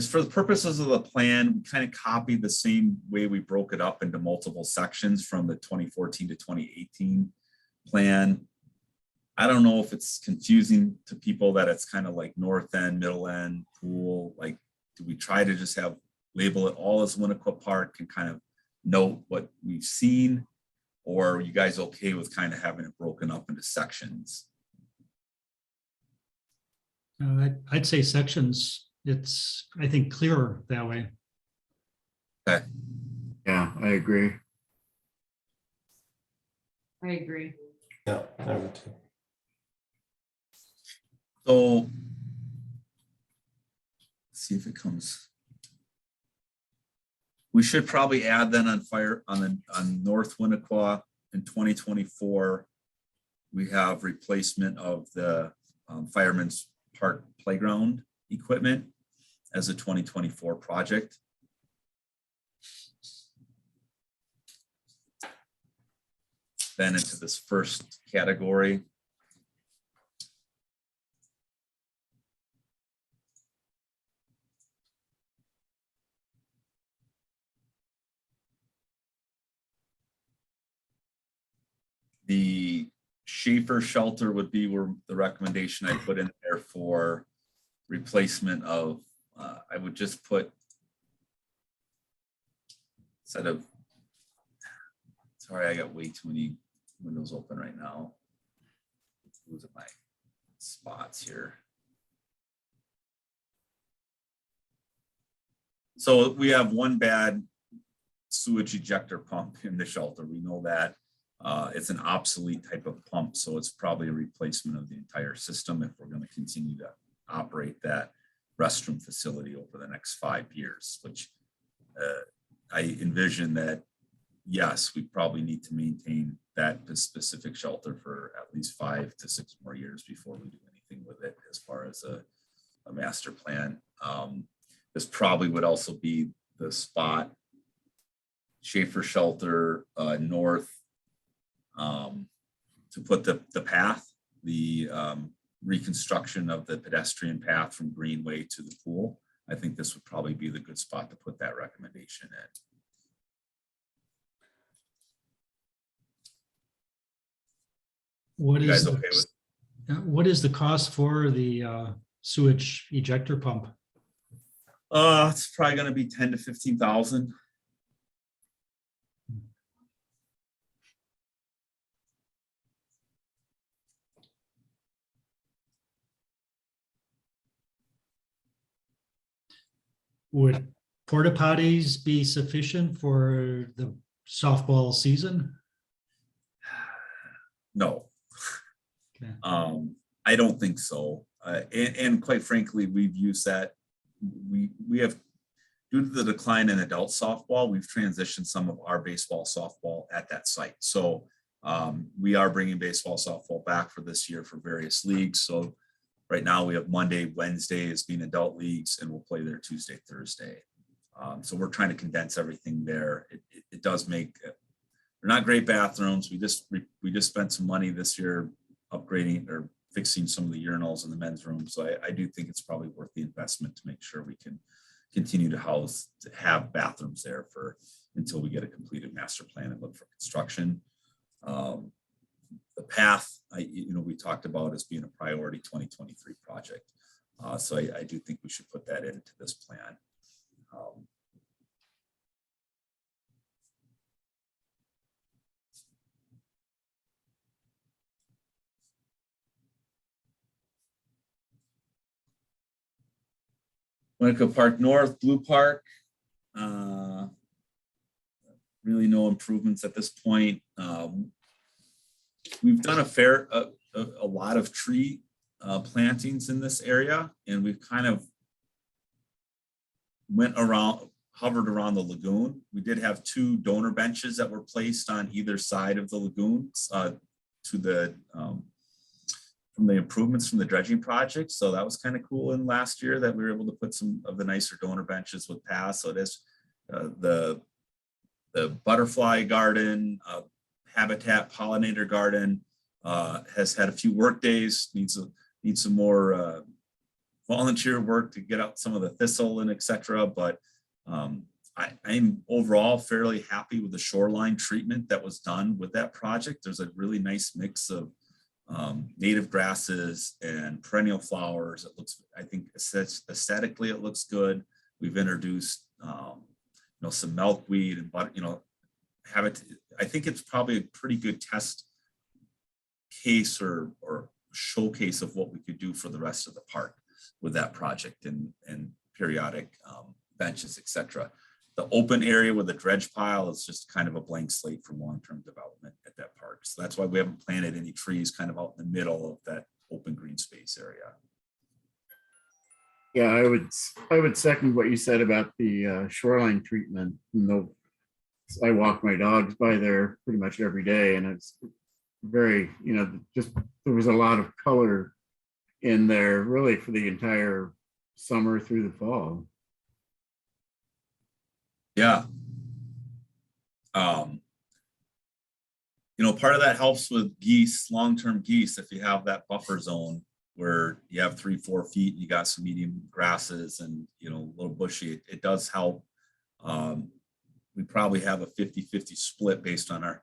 for the purposes of the plan, we kind of copied the same way we broke it up into multiple sections from the 2014 to 2018 plan. I don't know if it's confusing to people that it's kind of like north end, middle end, pool. Like, do we try to just label it all as Winacqua Park and kind of note what we've seen? Or are you guys okay with kind of having it broken up into sections? I'd say sections. It's, I think, clearer that way. Okay. Yeah, I agree. I agree. Yeah, I would too. So let's see if it comes. We should probably add then on North Winacqua in 2024. We have replacement of the Fireman's Park playground equipment as a 2024 project. Then into this first category. The Shaffer Shelter would be where the recommendation I put in there for replacement of, I would just put instead of, sorry, I got way too many windows open right now. Those are my spots here. So we have one bad sewage ejector pump in the shelter. We know that. It's an obsolete type of pump, so it's probably a replacement of the entire system if we're going to continue to operate that restroom facility over the next 5 years, which I envision that, yes, we probably need to maintain that specific shelter for at least 5 to 6 more years before we do anything with it as far as a master plan. This probably would also be the spot, Shaffer Shelter north, to put the path, the reconstruction of the pedestrian path from Greenway to the pool. I think this would probably be the good spot to put that recommendation in. What You is guys okay with? what is the cost for the sewage ejector pump? It's probably going to be 10 to 15,000. Would porta potties be sufficient for the softball season? No. Okay. I don't think so. And quite frankly, we've used that. We have, due to the decline in adult softball, we've transitioned some of our baseball, softball at that site. So we are bringing baseball, softball back for this year for various leagues. So right now we have Monday, Wednesday as being adult leagues, and we'll play there Tuesday, Thursday. So we're trying to condense everything there. It does make, they're not great bathrooms. We just spent some money this year upgrading or fixing some of the urinals in the men's room. So I do think it's probably worth the investment to make sure we can continue to have bathrooms there until we get a completed master plan and look for construction. The path, we talked about as being a priority 2023 project. So I do think we should put that into this plan. Winacqua Park North, Blue Park. Really no improvements at this point. We've done a lot of tree plantings in this area, and we've kind of went around hovered around the lagoon. We did have 2 donor benches that were placed on either side of the lagoon to the from the improvements from the dredging project. So that was kind of cool in last year that we were able to put some of the nicer donor benches with paths. So it is the butterfly garden, habitat pollinator garden has had a few work days, needs some more volunteer work to get out some of the thistle and etc. But I'm overall fairly happy with the shoreline treatment that was done with that project. There's a really nice mix of native grasses and perennial flowers. It looks, I think aesthetically it looks good. We've introduced some milkweed and I think it's probably a pretty good test case or showcase of what we could do for the rest of the park with that project and periodic benches, etc. The open area with the dredge pile is just kind of a blank slate for long-term development at that park. So that's why we haven't planted any trees kind of out in the middle of that open green space area. Yeah, I would second what you said about the shoreline treatment. I walk my dogs by there pretty much every day, and it's very, just there was a lot of color in there really for the entire summer through the fall. Yeah. Part of that helps with geese, long-term geese, if you have that buffer zone where you have 3-4 feet, and you got some medium grasses and, a little bushy, it does help. We probably have a 50-50 split based on our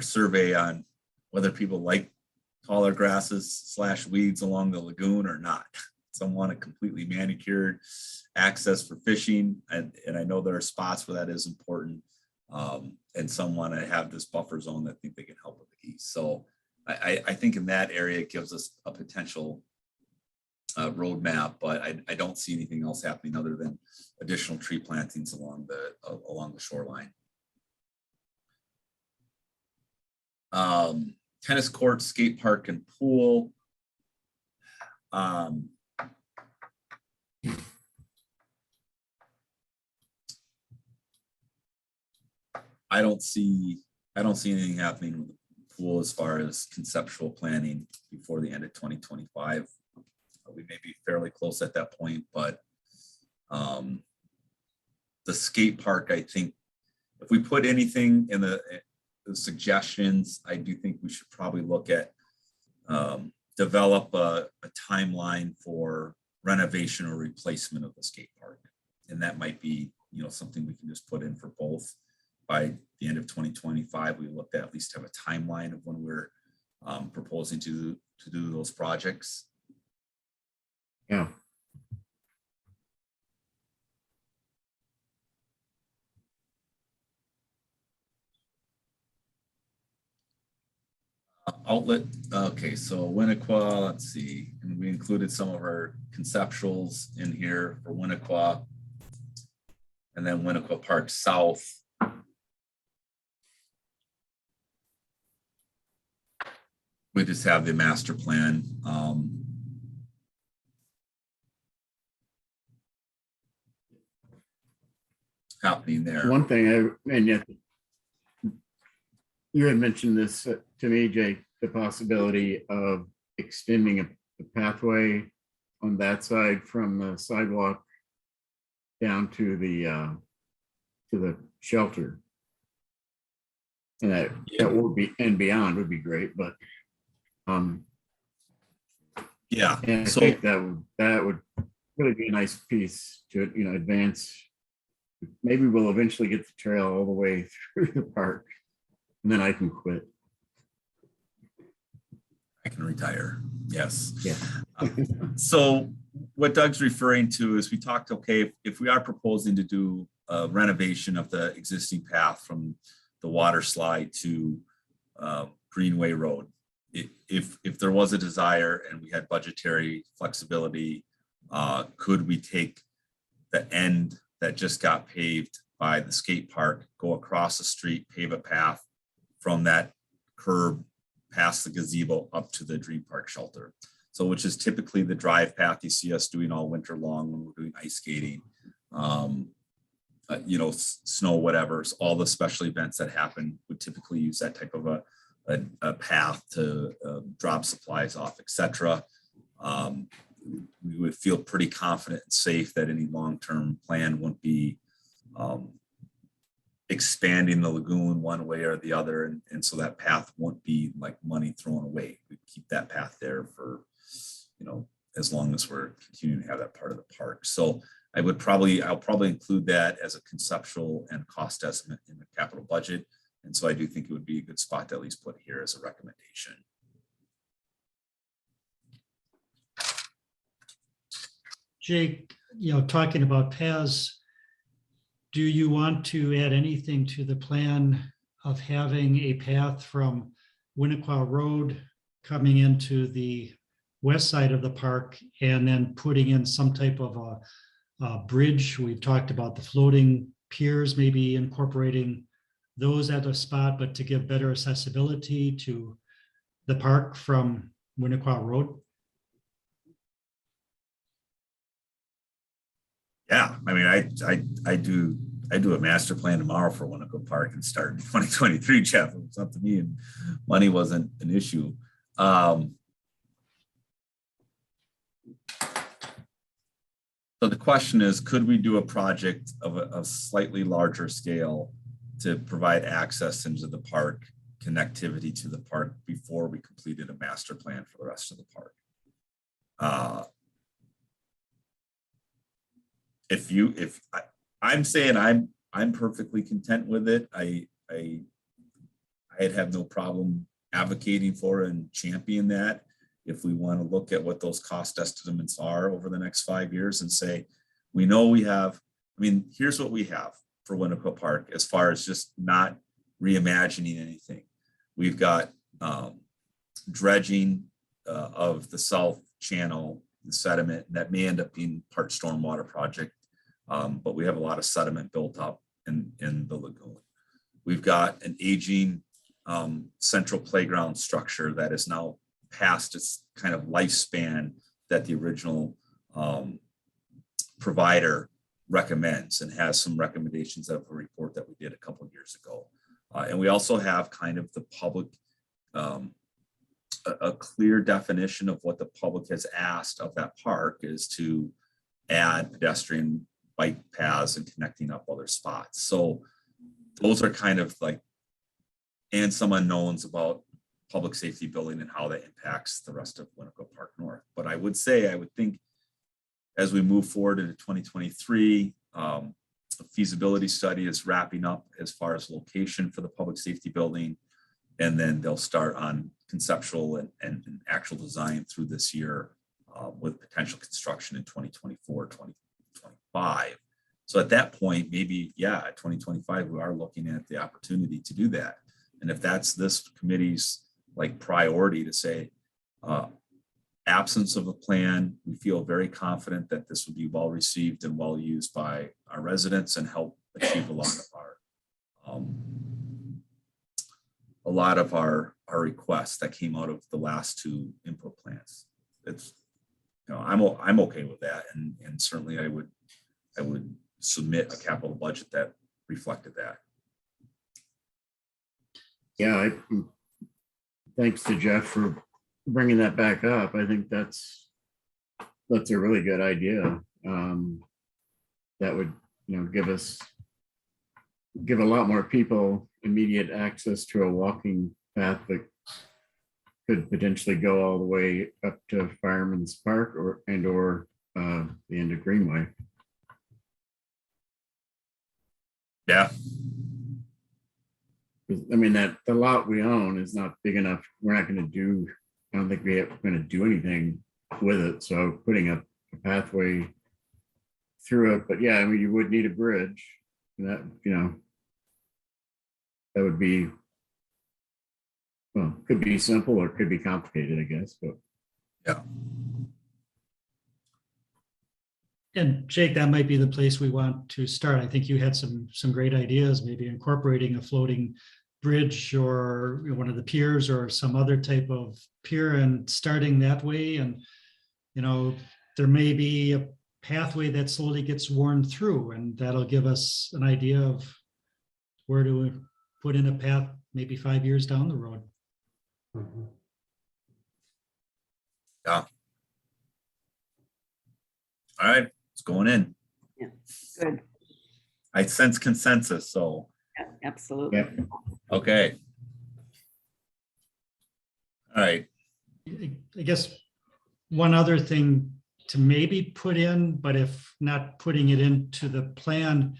survey on whether people like taller grasses / weeds along the lagoon or not. Some want it completely manicured, access for fishing, and I know there are spots where that is important. And some want to have this buffer zone that think they can help with the geese. So I think in that area it gives us a potential roadmap, but I don't see anything else happening other than additional tree plantings along the shoreline. Tennis court, skate park, and pool. I don't see anything happening with the pool as far as conceptual planning before the end of 2025. We may be fairly close at that point, but the skate park, I think if we put anything in the suggestions, I do think we should probably look at develop a timeline for renovation or replacement of the skate park. And that might be, something we can just put in for both. By the end of 2025, we look at least have a timeline of when we're proposing to do those projects. Yeah. Outlet. Okay, so Winacqua, let's see. And we included some of our conceptuals in here for Winacqua. And then Winacqua Park South. We just have the master plan. Happening there. One thing, and yet you had mentioned this to me, Jake, the possibility of extending a pathway on that side from the sidewalk down to the shelter. And that would be, and beyond would be great, but yeah, and I think that would really be a nice piece to, advance. Maybe we'll eventually get the trail all the way through the park, and then I can quit. I can retire. Yes. Yeah. So what Doug's referring to is we talked, okay, if we are proposing to do a renovation of the existing path from the water slide to Greenway Road, if there was a desire and we had budgetary flexibility, could we take the end that just got paved by the skate park, go across the street, pave a path from that curb past the gazebo up to the Dream Park shelter? So which is typically the drive path you see us doing all winter long when we're doing ice skating. snow, whatever, so all the special events that happen would typically use that type of a path to drop supplies off, etc. We would feel pretty confident and safe that any long-term plan wouldn't be expanding the lagoon one way or the other. And so that path won't be like money thrown away. We keep that path there for, as long as we're continuing to have that part of the park. So I'll probably include that as a conceptual and cost estimate in the capital budget. And so I do think it would be a good spot to at least put here as a recommendation. Jake, talking about paths, do you want to add anything to the plan of having a path from Winacqua Road coming into the west side of the park and then putting in some type of a bridge? We've talked about the floating piers, maybe incorporating those at a spot, but to give better accessibility to the park from Winacqua Road. Yeah, I mean, I do a master plan tomorrow for Winacqua Park and start in 2023, Jeff. It's up to me, and money wasn't an issue. So the question is, could we do a project of a slightly larger scale to provide access into the park, connectivity to the park before we completed a master plan for the rest of the park? I'm saying I'm perfectly content with it. I'd have no problem advocating for and championing that. If we want to look at what those cost estimates are over the next 5 years and say, we know we have, here's what we have for Winacqua Park as far as just not reimagining anything. We've got dredging of the south channel, the sediment that may end up being part stormwater project, but we have a lot of sediment built up in the lagoon. We've got an aging central playground structure that is now past its kind of lifespan that the original provider recommends, and has some recommendations of a report that we did a couple of years ago. And we also have kind of the public, a clear definition of what the public has asked of that park is to add pedestrian bike paths and connecting up other spots. So those are kind of like, and some unknowns about public safety building and how that impacts the rest of Winacqua Park North. But I would think as we move forward into 2023, a feasibility study is wrapping up as far as location for the public safety building. And then they'll start on conceptual and actual design through this year with potential construction in 2024, 2025. So at that point, maybe, 2025, we are looking at the opportunity to do that. And if that's this committee's priority to say, absence of a plan, we feel very confident that this would be well received and well used by our residents and help achieve a lot of our requests that came out of the last two input plans. It's, I'm okay with that, and certainly I would submit a capital budget that reflected that. Yeah, thanks to Jeff for bringing that back up. I think that's a really good idea. That would, give a lot more people immediate access to a walking path that could potentially go all the way up to Fireman's Park or the end of Greenway. Yeah. That the lot we own is not big enough. We're not going to do, I don't think we're going to do anything with it. So putting a pathway through it, but yeah, you would need a bridge. That, that would be, well, could be simple or could be complicated, I guess, but. Yeah. And Jake, that might be the place we want to start. I think you had some great ideas, maybe incorporating a floating bridge or one of the piers or some other type of pier and starting that way. And, there may be pathway that slowly gets worn through, and that'll give us an idea of where to put in a path maybe 5 years down the road. Mhm. All right, it's going in. Good. I sense consensus, so, Yeah, absolutely. Yep. okay. All right, I guess one other thing to maybe put in, but if not putting it into the plan,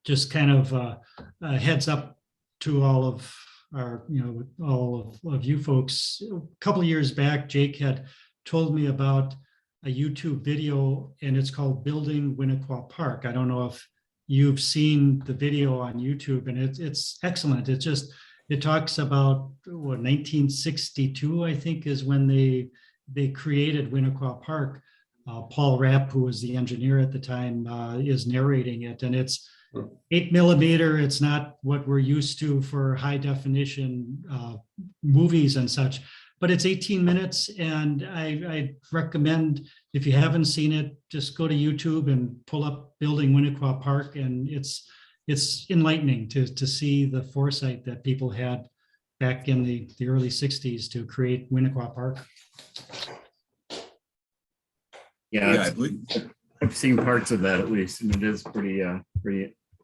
just kind of a heads up to all of our, all of you folks. A couple of years back, Jake had told me about a YouTube video, and it's called Building Winacqua Park. I don't know if you've seen the video on YouTube, and it's excellent. It talks about what 1962, I think, is when they created Winacqua Park. Paul Rapp, who was the engineer at the time, is narrating it, and it's 8mm. It's not what we're used to for high definition movies and such, but it's 18 minutes. And I recommend, if you haven't seen it, just go to YouTube and pull up Building Winacqua Park, and it's enlightening to see the foresight that people had back in the early 60s to create Winacqua Park. Yeah, yeah, I believe, I've seen parts of that at least, and it is pretty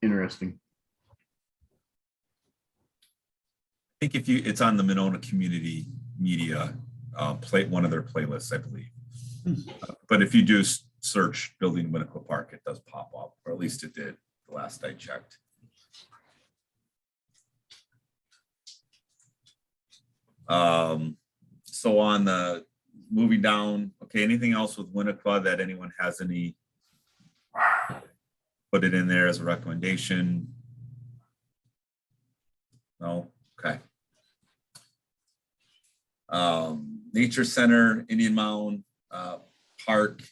interesting. I think it's on the Monona Community Media, one of their playlists, I believe. But if you do search Building Winacqua Park, it does pop up, or at least it did the last I checked. So on the moving down, okay, anything else with Winacqua that anyone has any, put it in there as a recommendation? No, okay. Nature Center, Indian Mound Park,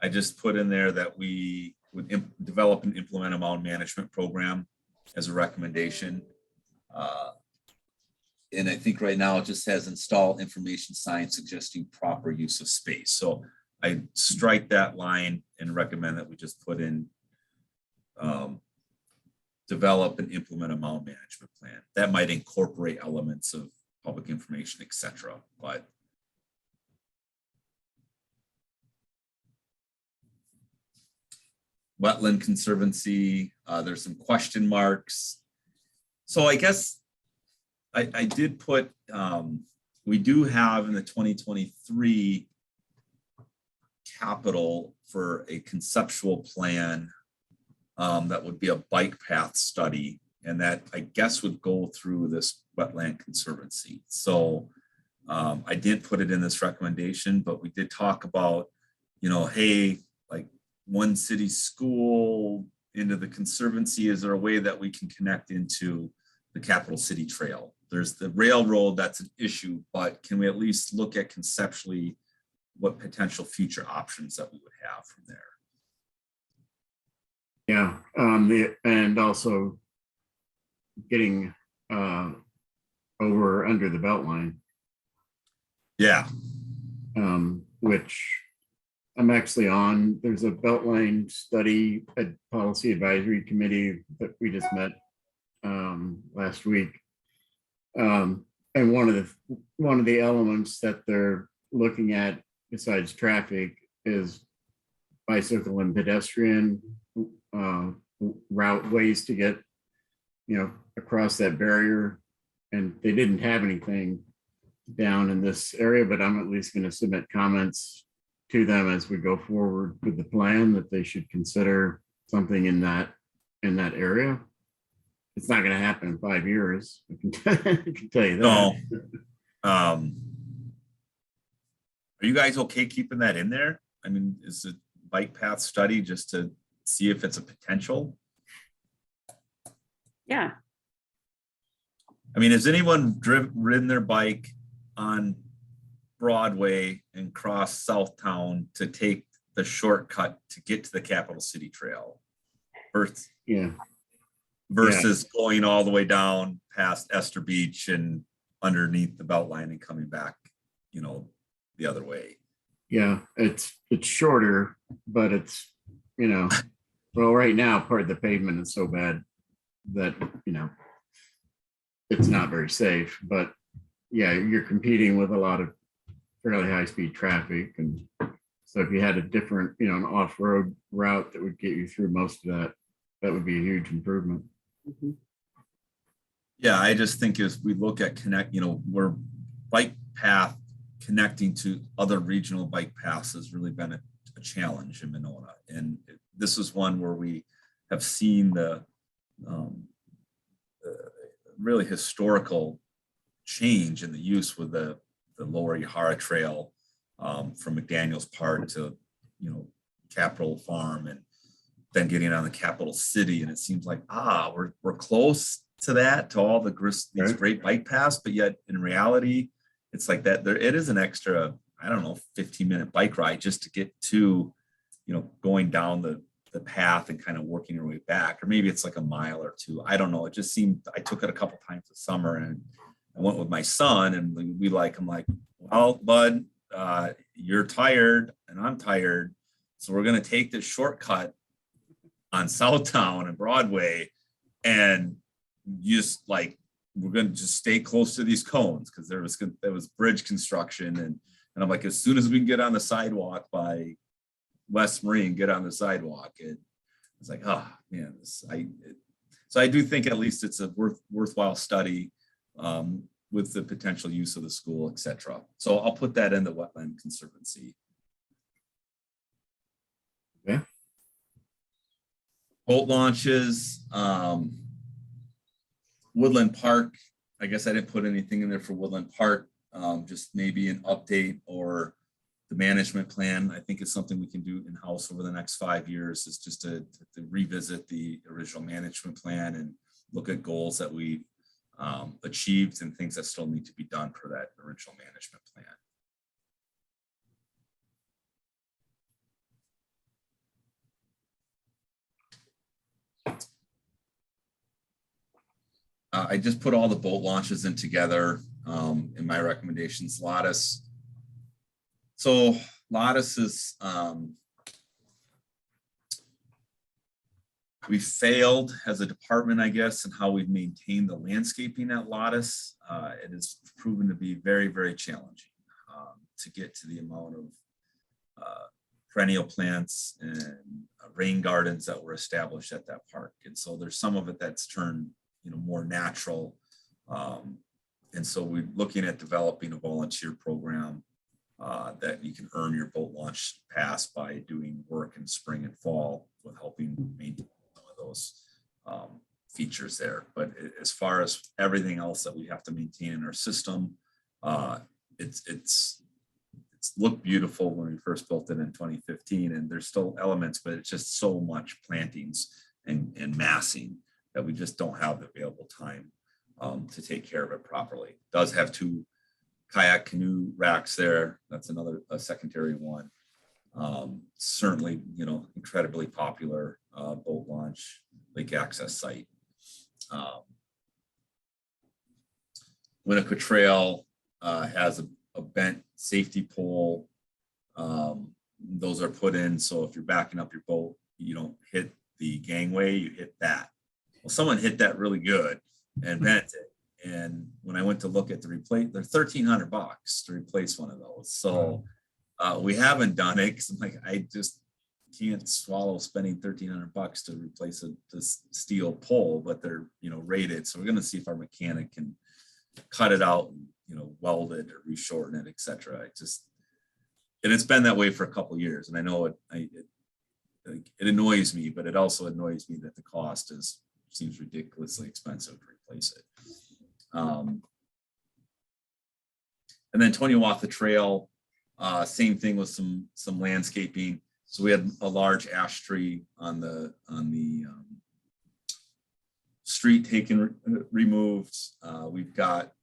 I just put in there that we would develop and implement a mound management program as a recommendation. And I think right now it just has install information signs suggesting proper use of space. So I strike that line and recommend that we just put in develop and implement a mound management plan. That might incorporate elements of public information, etc. But Wetland Conservancy, there's some question marks. So I guess I did put, we do have in the 2023 capital for a conceptual plan that would be a bike path study, and that I guess would go through this Wetland Conservancy. So I didn't put it in this recommendation, but we did talk about, hey, like one city school into the Conservancy, is there a way that we can connect into the Capital City Trail? There's the railroad, that's an issue, but can we at least look at conceptually what potential future options that we would have from there? Yeah, and also getting over under the belt line, Yeah, which I'm actually on. There's a beltline study at policy advisory committee that we just met last week. And one of the elements that they're looking at besides traffic is bicycle and pedestrian route ways to get across that barrier. And they didn't have anything down in this area, but I'm at least going to submit comments to them as we go forward with the plan that they should consider something in that area. It's not going to happen in 5 years. I can tell you that. no. Are you guys okay keeping that in there? I mean, is it bike path study just to see if it's a potential? Yeah, I mean, has anyone ridden their bike on Broadway and crossed Southtown to take the shortcut to get to the Capital City Trail? Yeah. Versus going all the way down past Esther Beach and underneath the Beltline and coming back, the other way. Yeah, it's shorter, but it's, well, right now, part of the pavement is so bad that, it's not very safe, but yeah, you're competing with a lot of fairly high-speed traffic. And so if you had a different, an off-road route that would get you through most of that, that would be a huge improvement. Mhm. Yeah, I just think as we look at where bike path connecting to other regional bike paths has really been a challenge in Monona. And this is one where we have seen the really historical change in the use with the Lower Yahara Trail from McDaniels Park to, Capitol Farm, and then getting on the Capital City. And it seems like, we're close to that, to all these great bike paths, but yet in reality, it's like that it is an extra, 15-minute bike ride just to get to, going down the path and kind of working your way back. Or maybe it's like a mile or two. I don't know. It just seemed, I took it a couple times this summer, and I went with my son, and I'm like, well, bud, you're tired and I'm tired. So we're going to take this shortcut on Southtown and Broadway, and we're going to just stay close to these cones, because there was bridge construction, and I'm like, as soon as we can get on the sidewalk by West Marine, get on the sidewalk. And it's like, man, so I do think at least it's a worthwhile study with the potential use of the school, etc. So I'll put that in the Wetland Conservancy. Okay. Boat launches, Woodland Park. I guess I didn't put anything in there for Woodland Park. Just maybe an update or the management plan. I think it's something we can do in-house over the next 5 years, is just to revisit the original management plan and look at goals that we achieved and things that still need to be done for that original management plan. I just put all the boat launches in together in my recommendations. Lattice. So Lattice is, we failed as a department, I guess, in how we've maintained the landscaping at Lattice. It has proven to be very, very challenging to get to the amount of perennial plants and rain gardens that were established at that park. And so there's some of it that's turned, more natural. And so we're looking at developing a volunteer program that you can earn your boat launch pass by doing work in spring and fall with helping maintain some of those features there. But as far as everything else that we have to maintain in our system, it's looked beautiful when we first built it in 2015, and there's still elements, but it's just so much plantings and massing that we just don't have the available time to take care of it properly. It does have 2 kayak canoe racks there. That's a secondary one. Certainly, incredibly popular boat launch, lake access site. Winacqua Trail has a bent safety pole. Those are put in, so if you're backing up your boat, you don't hit the gangway, you hit that. Well, someone hit that really good and bent it. And when I went to look at the replace, they're $1,300 to replace one of those. So we haven't done it, because I'm like, I just can't swallow spending $1,300 to replace this steel pole, but they're rated. So we're going to see if our mechanic can cut it out and weld it or reshorten it, etc. And it's been that way for a couple of years, and I know it annoys me, but it also annoys me that the cost seems ridiculously expensive to replace it. And then Toniwatha Trail, same thing with some landscaping. So we had a large ash tree on the street removed. We've got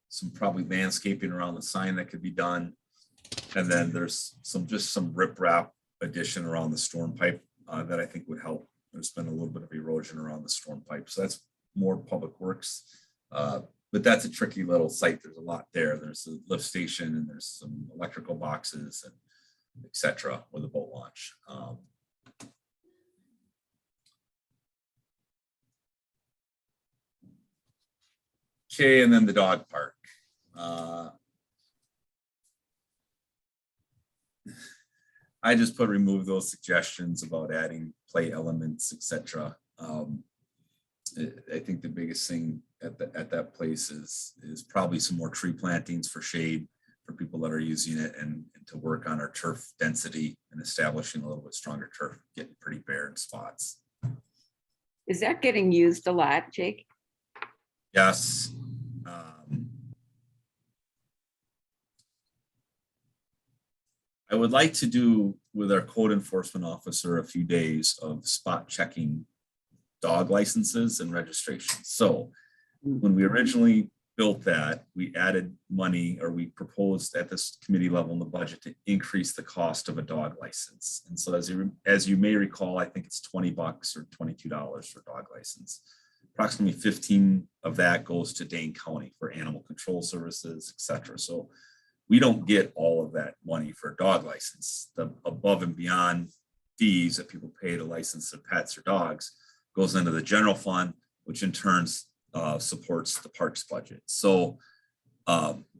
some probably landscaping around the sign that could be done. And then there's some riprap addition around the storm pipe that I think would help. There's been a little bit of erosion around the storm pipe. So that's more public works. But that's a tricky little site. There's a lot there. There's a lift station and there's some electrical boxes. And etc. with a boat launch. Okay, and then the dog park. I just put remove those suggestions about adding play elements, etc. I think the biggest thing at that place is probably some more tree plantings for shade for people that are using it, and to work on our turf density and establishing a little bit stronger turf, getting pretty bare in spots. Is that getting used a lot, Jake? Yes. I would like to do with our code enforcement officer a few days of spot checking dog licenses and registrations. So when we originally built that, we added money, or we proposed at this committee level in the budget to increase the cost of a dog license. And so as you may recall, I think it's $20 or $22 for dog license. Approximately 15 of that goes to Dane County for animal control services, etc. So we don't get all of that money for a dog license. The above and beyond fees that people pay to license their pets or dogs goes into the general fund, which in turn supports the parks budget. So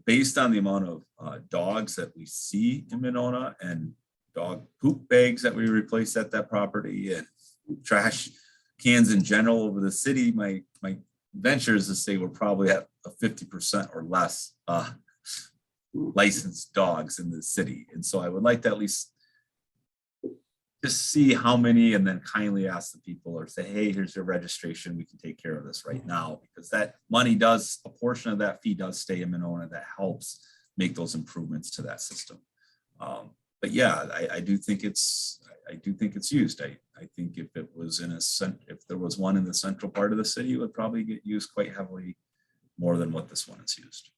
based on the amount of dogs that we see in Monona, and dog poop bags that we replace at that property, and trash cans in general over the city, my venture is to say we're probably at a 50% or less licensed dogs in the city. And so I would like to at least just see how many, and then kindly ask the people, or say, hey, here's your registration, we can take care of this right now, because that money does, a portion of that fee does stay in Monona. That helps make those improvements to that system. But yeah, I do think it's used. I think if it was if there was one in the central part of the city, it would probably get used quite heavily, more than what this one is used.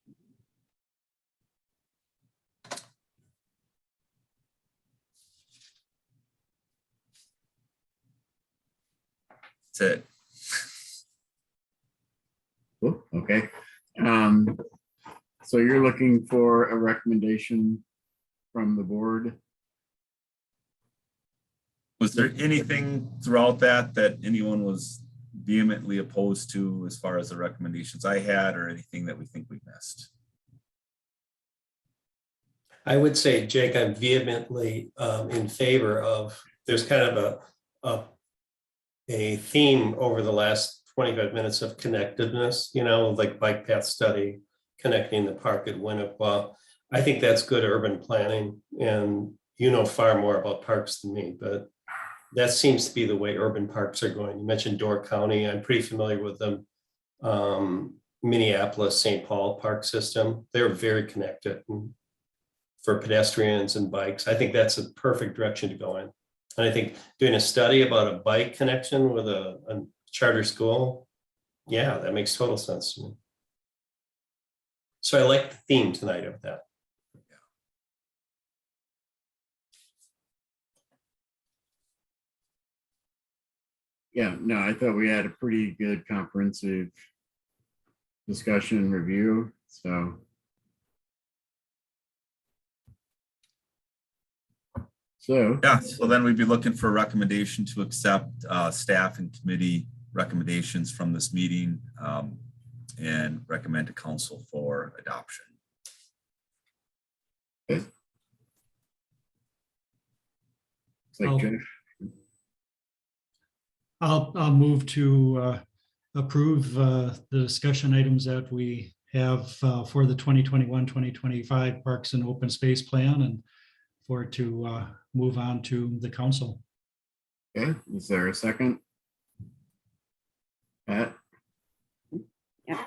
That's it. Cool, okay. So you're looking for a recommendation from the board? Was there anything throughout that anyone was vehemently opposed to as far as the recommendations I had, or anything that we think we missed? I would say, Jake, I'm vehemently in favor of, there's kind of a theme over the last 25 minutes of connectedness, like bike path study, connecting the park at Winacqua. I think that's good urban planning, and you know far more about parks than me, but that seems to be the way urban parks are going. You mentioned Door County. I'm pretty familiar with them. Minneapolis, St. Paul park system. They're very connected for pedestrians and bikes. I think that's a perfect direction to go in. And I think doing a study about a bike connection with a charter school, yeah, that makes total sense to me. So I like the theme tonight of that. Yeah, no, I thought we had a pretty good comprehensive discussion and review, so. Yeah, so then we'd be looking for a recommendation to accept staff and committee recommendations from this meeting, and recommend to council for adoption. Okay. It's like Jeff. I'll move to approve the discussion items that we have for the 2021-2025 Parks and Open Space Plan, and for it to move on to the council. Okay, is there a second? Pat? Yeah.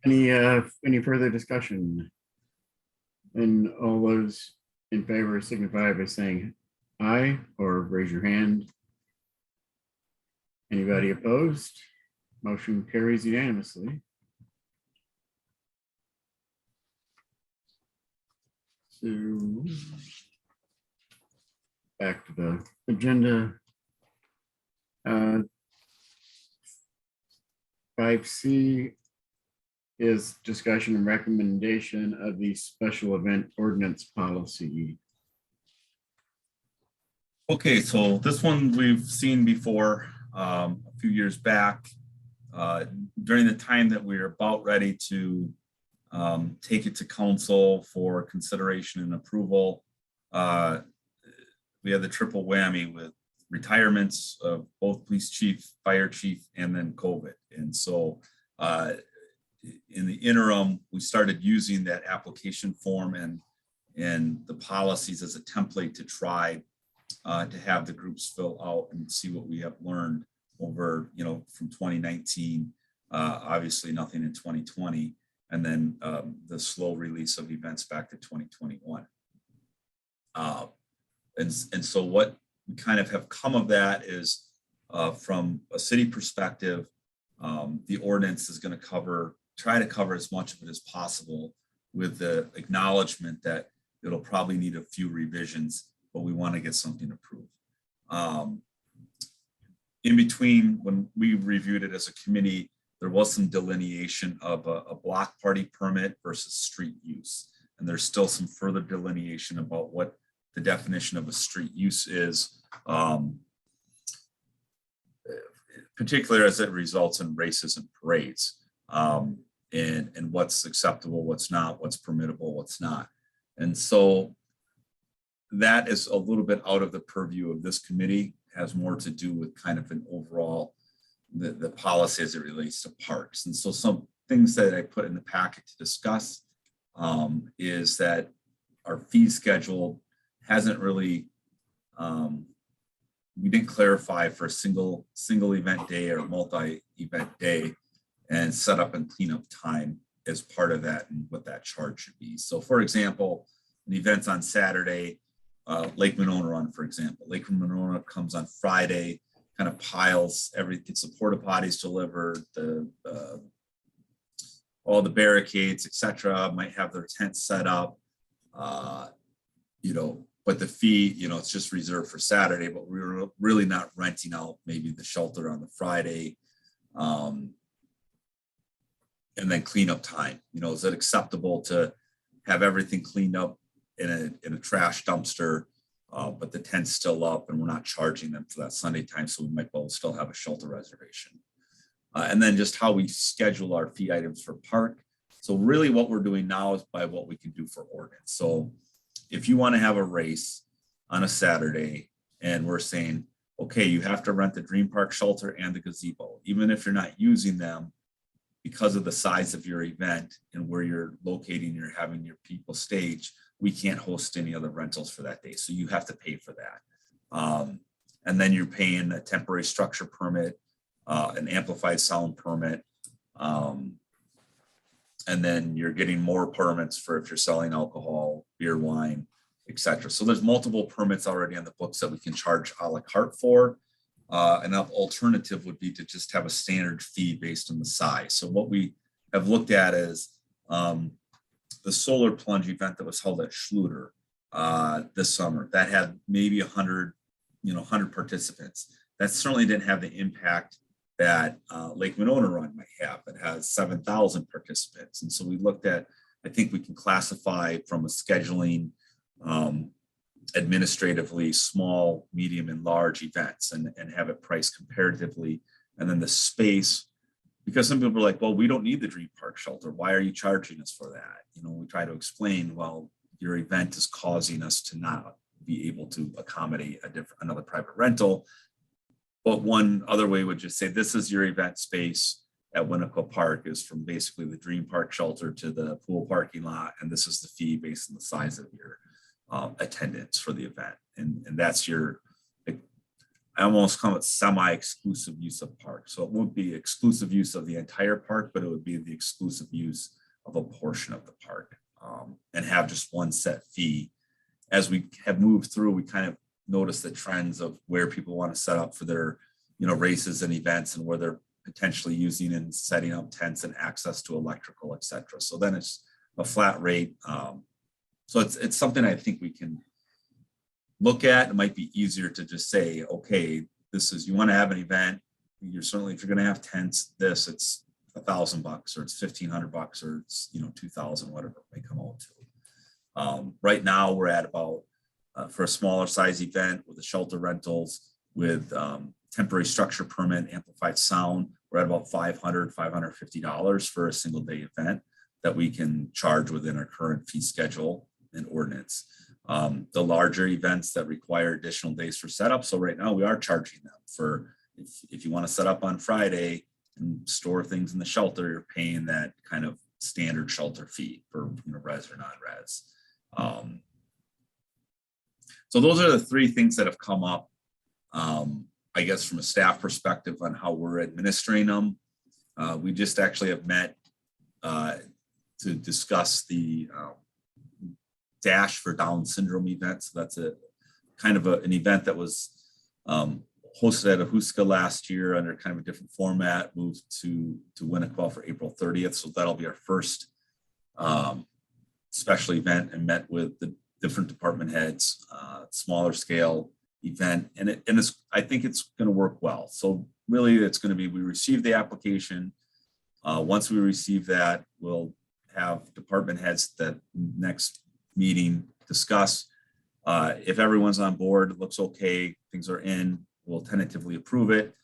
Any further discussion? And all those in favor signify by saying aye or raise your hand. Anybody opposed? Motion carries unanimously. So back to the agenda. 5C is discussion and recommendation of the special event ordinance policy. Okay, so this one we've seen before a few years back. During the time that we were about ready to take it to council for consideration and approval, we had the triple whammy with retirements of both police chief, fire chief, and then COVID. And so in the interim, we started using that application form and the policies as a template to try to have the groups fill out and see what we have learned over, from 2019, obviously nothing in 2020, and then the slow release of events back to 2021. And so what we kind of have come of that is from a city perspective, the ordinance is going to try to cover as much of it as possible with the acknowledgement that it'll probably need a few revisions, but we want to get something approved. In between, when we reviewed it as a committee, there was some delineation of a block party permit versus street use. And there's still some further delineation about what the definition of a street use is, particularly as it results in races and parades, and what's acceptable, what's not, what's permittable, what's not. And so that is a little bit out of the purview of this committee, has more to do with kind of an overall, the policy as it relates to parks. And so some things that I put in the packet to discuss is that our fee schedule hasn't really, we didn't clarify for a single event day or multi-event day and set up and cleanup time as part of that and what that charge should be. So for example, an event's on Saturday, Lake Monona Run, for example. Lake Monona comes on Friday, kind of piles gets the porta potties delivered, all the barricades, etc. Might have their tents set up, but the fee, it's just reserved for Saturday, but we're really not renting out maybe the shelter on the Friday. And then cleanup time, is it acceptable to have everything cleaned up in a trash dumpster, but the tent's still up and we're not charging them for that Sunday time, so we might both still have a shelter reservation. And then just how we schedule our fee items for park. So really what we're doing now is by what we can do for ordinance. So if you want to have a race on a Saturday and we're saying, okay, you have to rent the Dream Park shelter and the gazebo, even if you're not using them, because of the size of your event and where you're locating, you're having your people stage, we can't host any other rentals for that day. So you have to pay for that. And then you're paying a temporary structure permit, an amplified sound permit. And then you're getting more permits for if you're selling alcohol, beer, wine, etc. So there's multiple permits already on the books that we can charge a la carte for. An alternative would be to just have a standard fee based on the size. So what we have looked at is the solar plunge event that was held at Schluter this summer. That had maybe 100 participants. That certainly didn't have the impact that Lake Monona Run might have. It has 7,000 participants. And so we looked at, I think we can classify from a scheduling administratively small, medium, and large events and have it priced comparatively. And then the space, because some people are like, well, we don't need the Dream Park shelter. Why are you charging us for that? We try to explain, well, your event is causing us to not be able to accommodate another private rental. But one other way would just say, this is your event space at Winacqua Park is from basically the Dream Park shelter to the pool parking lot. And this is the fee based on the size of your attendance for the event. And that's your, I almost call it semi-exclusive use of park. So it won't be exclusive use of the entire park, but it would be the exclusive use of a portion of the park, and have just one set fee. As we have moved through, we kind of noticed the trends of where people want to set up for their, races and events and where they're potentially using and setting up tents and access to electrical, et cetera. So then it's a flat rate. So it's something I think we can look at. It might be easier to just say, okay, this is, you want to have an event. You're certainly, if you're going to have tents, it's $1,000 or it's $1,500 or it's, 2,000, whatever it may come out to. Right now we're at about for a smaller size event with the shelter rentals with temporary structure permit, amplified sound, we're at about $550 for a single day event that we can charge within our current fee schedule and ordinance. The larger events that require additional days for setup. So right now we are charging them for, if you want to set up on Friday and store things in the shelter, you're paying that kind of standard shelter fee for, you know, res or non-res. So those are the three things that have come up, I guess, from a staff perspective on how we're administering them. We just actually have met to discuss the Dash for Down syndrome event. So that's a kind of an event that was hosted at Ahuska last year under kind of a different format, moved to Winacqua for April 30th. So that'll be our first special event, and met with the different department heads, smaller scale event. And I think it's going to work well. So really it's going to be, we receive the application. Once we receive that, we'll have department heads that next meeting discuss. If everyone's on board, looks okay, things are in, we'll tentatively approve it.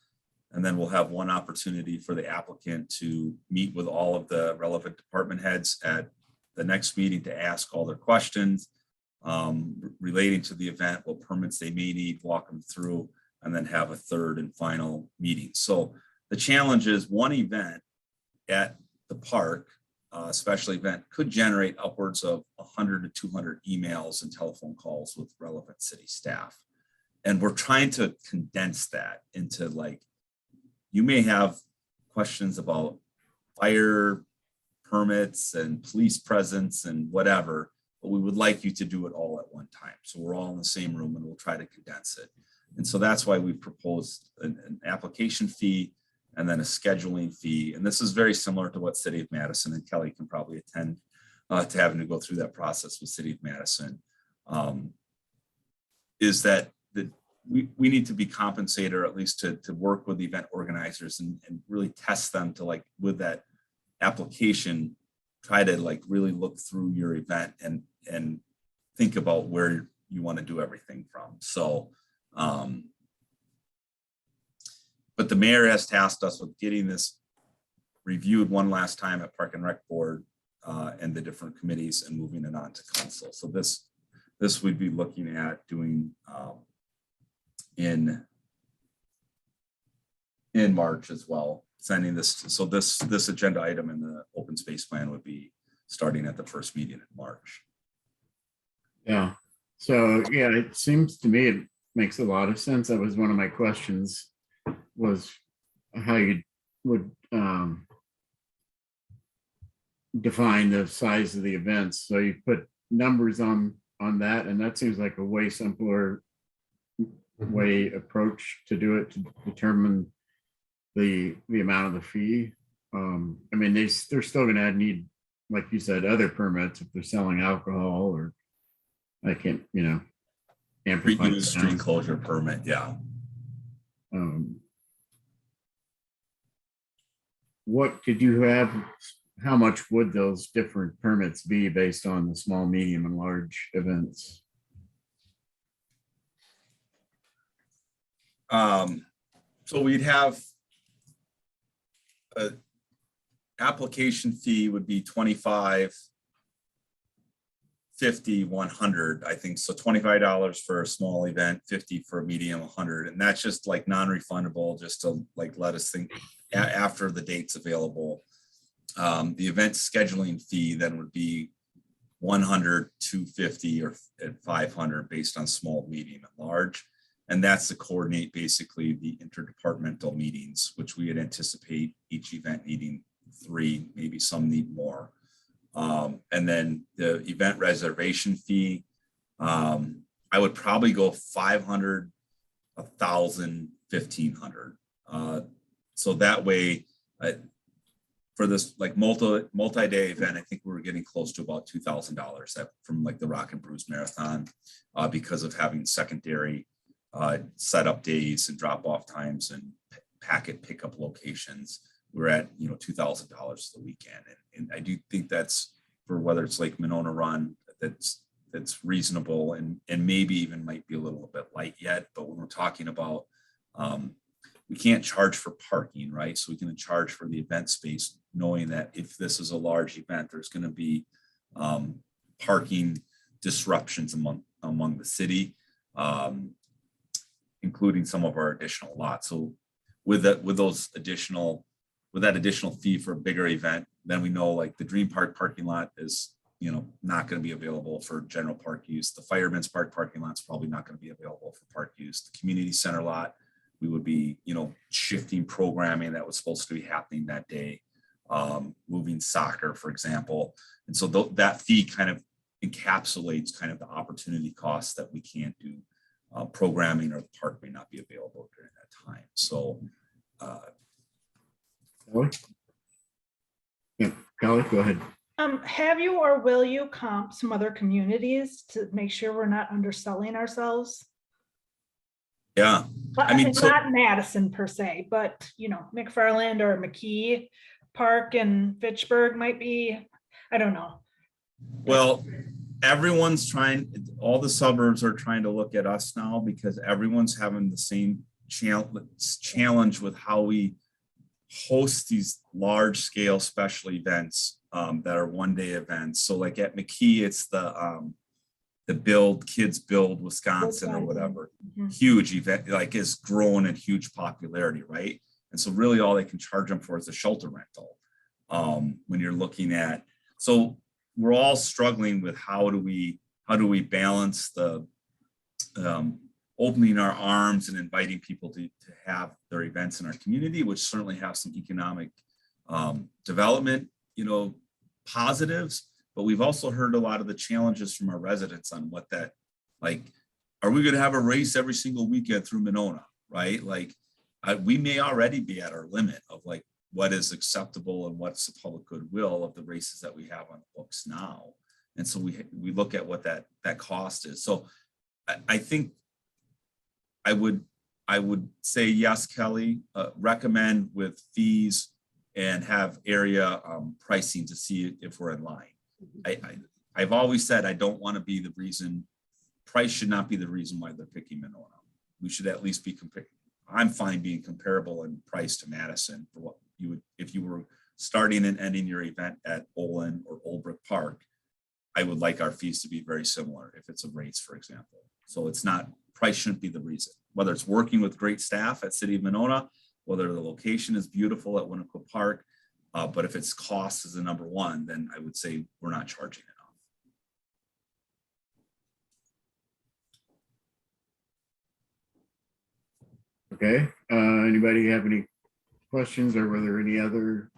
And then we'll have one opportunity for the applicant to meet with all of the relevant department heads at the next meeting to ask all their questions relating to the event, what permits they may need, walk them through, and then have a third and final meeting. So the challenge is one event at the park, special event, could generate upwards of 100 to 200 emails and telephone calls with relevant city staff. And we're trying to condense that into, like, you may have questions about fire permits and police presence and whatever, but we would like you to do it all at one time. So we're all in the same room and we'll try to condense it. And so that's why we proposed an application fee and then a scheduling fee. And this is very similar to what City of Madison, and Kelly can probably attend to having to go through that process with City of Madison, is that we need to be compensated, or at least to work with the event organizers and really test them to, like, with that application, try to, like, really look through your event and think about where you want to do everything from. So, but the mayor has tasked us with getting this reviewed one last time at Park and Rec Board and the different committees, and moving it on to council. So this we'd be looking at doing in March as well, sending this. So this agenda item in the open space plan would be starting at the first meeting in March. Yeah. So yeah, it seems to me it makes a lot of sense. That was one of my questions, was how you would define the size of the events. So you put numbers on that, and that seems like a way simpler way approach to do it, to determine the amount of the fee. I mean, they're still going to need, like you said, other permits if they're selling alcohol, or I can't, amplify Street closure permit, yeah. What did you have? How much would those different permits be based on the small, medium, and large events? So we'd have a application fee would be 25, 50, 100, I think. So $25 for a small event, 50 for a medium, 100. And that's just like non-refundable, just to, like, let us think after the date's available. The event scheduling fee then would be 100, 250, or at 500 based on small, medium, and large. And that's to coordinate basically the interdepartmental meetings, which we would anticipate each event needing 3, maybe some need more. And then the event reservation fee, I would probably go 500, 1,000, 1,500. So that way, for this, like, multi-day event, I think we were getting close to about $2,000 from, like, the Rock and Brews Marathon, because of having secondary setup days and drop-off times and packet pickup locations. We're at $2,000 the weekend, and I do think that's, for whether it's like Monona Run, that's that's reasonable and maybe even might be a little bit light yet. But when we're talking about, we can't charge for parking, right? So we can charge for the event space, knowing that if this is a large event, there's going to be parking disruptions among the city, including some of our additional lots. So with that additional fee for a bigger event, then we know like the Dream Park parking lot is, not going to be available for general park use. The Fireman's Park parking lot is probably not going to be available for park use. The community center lot, we would be, shifting programming that was supposed to be happening that day, moving soccer, for example. And so that fee kind of encapsulates kind of the opportunity costs that we can't do programming, or the park may not be available during that time. So, Yeah, Kelly, go ahead. Have you or will you comp some other communities to make sure we're not underselling ourselves? yeah, I mean, so- not Madison per se, but McFarland or McKee Park and Fitchburg might be, I don't know. well, everyone's trying, all the suburbs are trying to look at us now because everyone's having the same challenge with how we host these large scale special events that are one-day events. So like at McKee, it's the Kids Build Wisconsin or whatever. Mhm. Huge event, like is growing in huge popularity, right? And so really all they can charge them for is a shelter rental. When you're looking at, so we're all struggling with how do we balance the opening our arms and inviting people to have their events in our community, which certainly have some economic development, positives. But we've also heard a lot of the challenges from our residents on what that, like, are we going to have a race every single weekend through Monona, right? Like, we may already be at our limit of like what is acceptable and what's the public goodwill of the races that we have on the books now. And so we look at what that cost is. So I think I would say yes, Kelly, recommend with fees and have area pricing to see if we're in line. I've always said I don't want to be the reason. Price should not be the reason why they're picking Monona. We should at least be I'm fine being comparable in price to Madison for what you would if you were starting and ending your event at Olin or Old Brook Park. I would like our fees to be very similar if it's a race, for example. So it's not, price shouldn't be the reason. Whether it's working with great staff at City of Monona, whether the location is beautiful at Winacqua Park, but if it's cost is the number one, then I would say we're not charging enough. Okay, anybody have any questions, or were there any other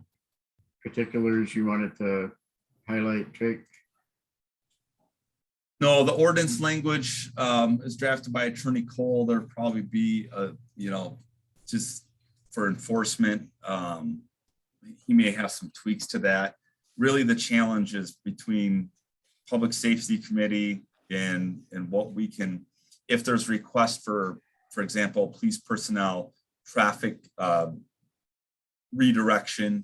particulars you wanted to highlight, Jake? No, the ordinance language is drafted by Attorney Cole. There'll probably be just for enforcement. He may have some tweaks to that. Really, the challenge is between Public Safety Committee and what we can, if there's requests for example, police personnel, traffic redirection,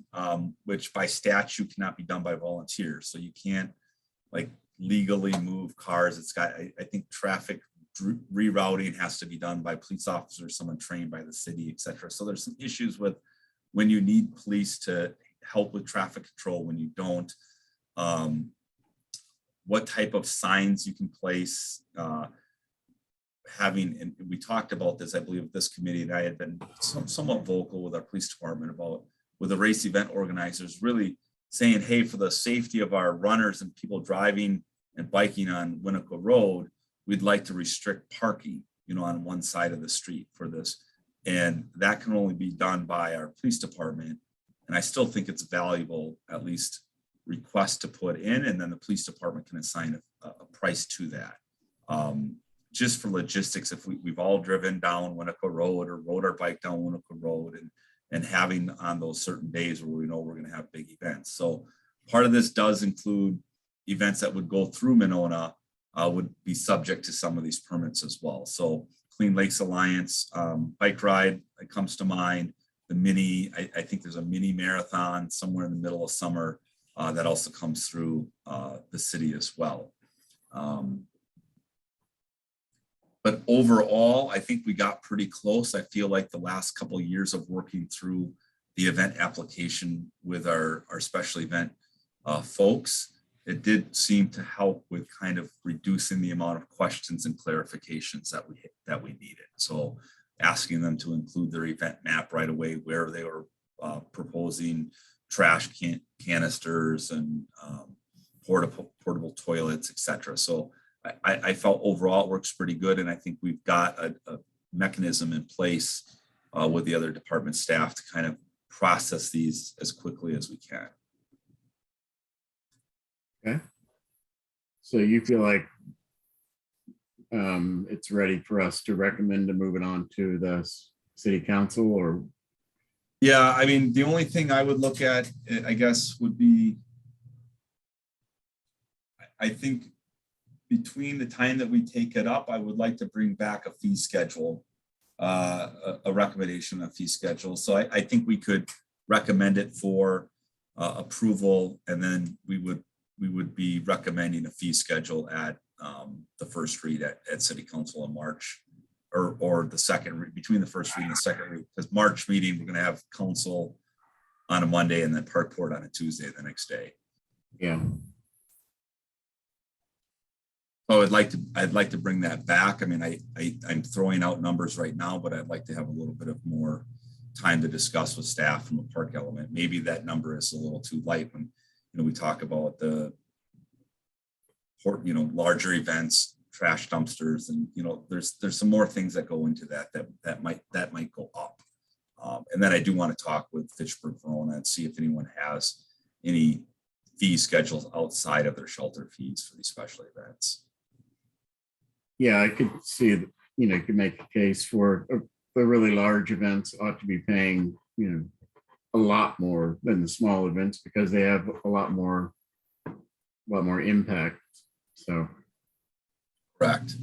which by statute cannot be done by volunteers. So you can't like legally move cars. It's got, I think traffic rerouting has to be done by police officers, someone trained by the city, et cetera. So there's some issues with when you need police to help with traffic control, when you don't, what type of signs you can place, having, and we talked about this, I believe this committee, and I had been somewhat vocal with our police department about, with the race event organizers, really saying, hey, for the safety of our runners and people driving and biking on Winacqua Road, we'd like to restrict parking, on one side of the street for this. And that can only be done by our police department. And I still think it's valuable, at least request to put in, and then the police department can assign a price to that. Just for logistics, if we've all driven down Winacqua Road or rode our bike down Winacqua Road and having on those certain days where we know we're going to have big events. So part of this does include events that would go through Monona would be subject to some of these permits as well. So Clean Lakes Alliance bike ride that comes to mind. The mini, I think there's a mini marathon somewhere in the middle of summer that also comes through the city as well. But overall, I think we got pretty close. I feel like the last couple of years of working through the event application with our special event folks, it did seem to help with kind of reducing the amount of questions and clarifications that we needed. So asking them to include their event map right away, where they were proposing trash canisters and portable toilets, etc. So I felt overall it works pretty good, and I think we've got a mechanism in place with the other department staff to kind of process these as quickly as we can. Okay. So you feel like it's ready for us to recommend to move it on to the city council, or? Yeah, I mean, the only thing I would look at, I guess, would be, I think between the time that we take it up, I would like to bring back a fee schedule, a recommendation of fee schedule. So I think we could recommend it for approval, and then we would be recommending a fee schedule at the first read at City Council in March, or the second read, between the first read and the second read, because March meeting, we're going to have council on a Monday and then park board on a Tuesday the next day. Yeah. So I'd like to bring that back. I mean, I'm throwing out numbers right now, but I'd like to have a little bit of more time to discuss with staff from a park element. Maybe that number is a little too light when, we talk about the, larger events, trash dumpsters, and there's some more things that go into that might go up. And then I do want to talk with Fitchburg Verona and see if anyone has any fee schedules outside of their shelter fees for these special events. Yeah, I could see that, you could make a case for the really large events ought to be paying, a lot more than the small events, because they have a lot more impact. So. Correct.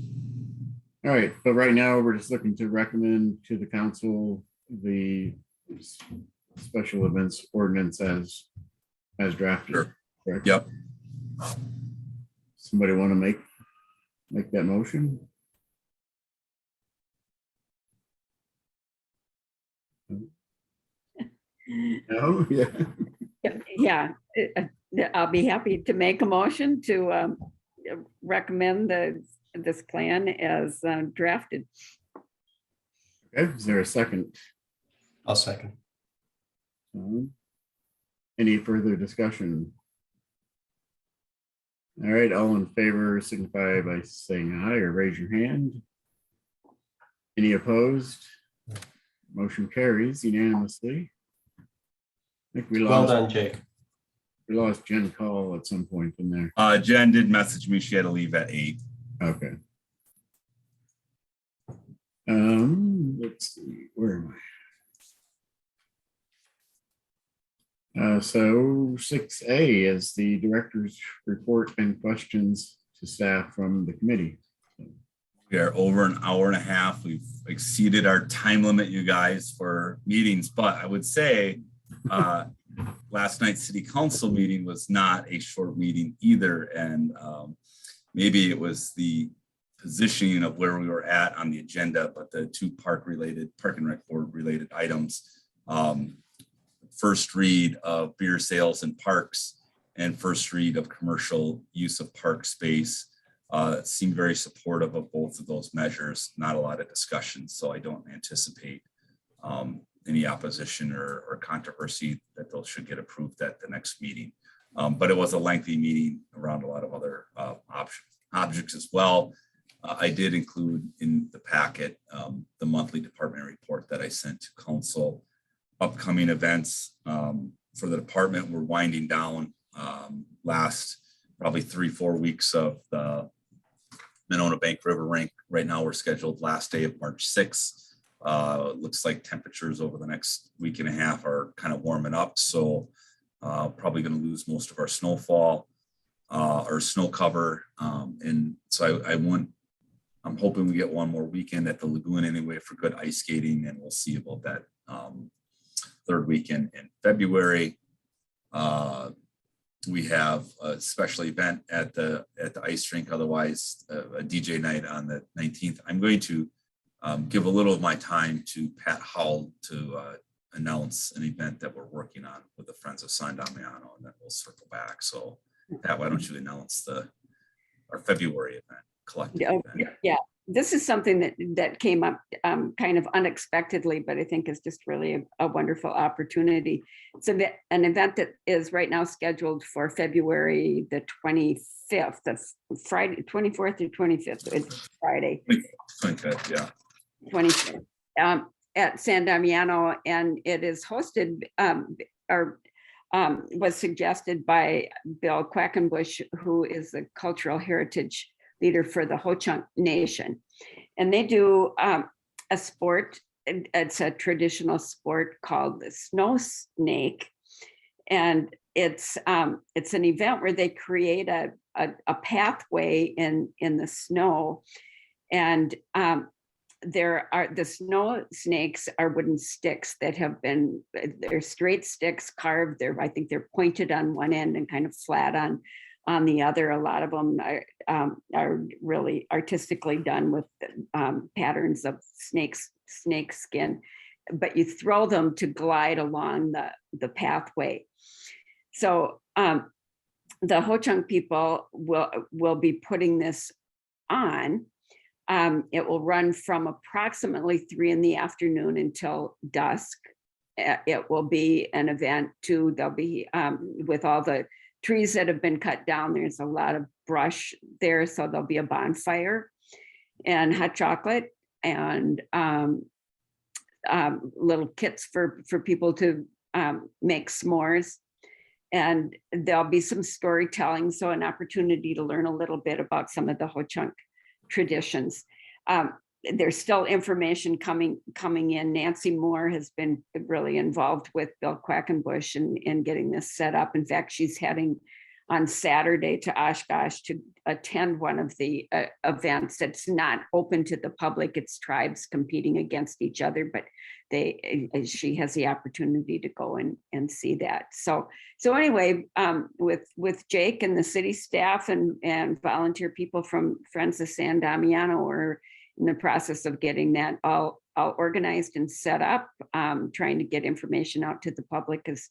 All right, but right now we're just looking to recommend to the council the special events ordinance as drafted. Sure. Correct? Yep. Somebody want to make that motion? No, yeah. Yeah, I'll be happy to make a motion to recommend this plan as drafted. Okay, is there a second? I'll second. Any further discussion? All right, all in favor signify by saying aye or raise your hand. Any opposed? Motion carries unanimously. I think we Well lost, done, Jake. we lost Jen Call at some point in there. Jen did message me. She had to leave at 8. Okay. Let's see, where am I? So 6A is the director's report and questions to staff from the committee. We are over an hour and a half. We've exceeded our time limit, you guys, for meetings, but I would say last night's city council meeting was not a short meeting either. And maybe it was the positioning of where we were at on the agenda, but the two park and rec board related items, first read of beer sales in parks and first read of commercial use of park space, seemed very supportive of both of those measures. Not a lot of discussion, so I don't anticipate any opposition or controversy that those should get approved at the next meeting. But it was a lengthy meeting around a lot of other objects as well. I did include in the packet the monthly department report that I sent to council. Upcoming events for the department, we're winding down last probably 3-4 weeks of the Monona Bank River Rink. Right now we're scheduled last day of March 6th. Looks like temperatures over the next week and a half are kind of warming up. So probably going to lose most of our snowfall or snow cover. And so I'm hoping we get one more weekend at the lagoon anyway for good ice skating, and we'll see about that third weekend in February. we have a special event at the ice rink, otherwise a DJ night on the 19th. I'm going to give a little of my time to Pat Howell to announce an event that we're working on with the Friends of San Damiano, and then we'll circle back. So Pat, why don't you announce our February event, collective event? Yeah, this is something that came up kind of unexpectedly, but I think is just really a wonderful opportunity. It's an event that is right now scheduled for February the 25th, that's Friday, 24th or 25th, it's Friday. Okay, yeah. 25th, at San Damiano, and it is hosted was suggested by Bill Quackenbush, who is the cultural heritage leader for the Ho-Chunk Nation. And they do a sport, it's a traditional sport called the snow snake. And it's an event where they create a pathway in the snow. And the snow snakes are wooden sticks that have been, they're straight sticks carved. I think they're pointed on one end and kind of flat on the other. A lot of them are really artistically done with patterns of snake skin, but you throw them to glide along the pathway. So the Ho-Chunk people will be putting this on. It will run from approximately 3 p.m. until dusk. It will be an event too. There'll be with all the trees that have been cut down, there's a lot of brush there. So there'll be a bonfire and hot chocolate and little kits for people to make s'mores. And there'll be some storytelling. So an opportunity to learn a little bit about some of the Ho-Chunk traditions. There's still information coming in. Nancy Moore has been really involved with Bill Quackenbush in getting this set up. In fact, she's heading on Saturday to Oshkosh to attend one of the events that's not open to the public. It's tribes competing against each other, but she has the opportunity to go and see that. So anyway, with Jake and the city staff and volunteer people from Friends of San Damiano, we're in the process of getting that all organized and set up, trying to get information out to the public as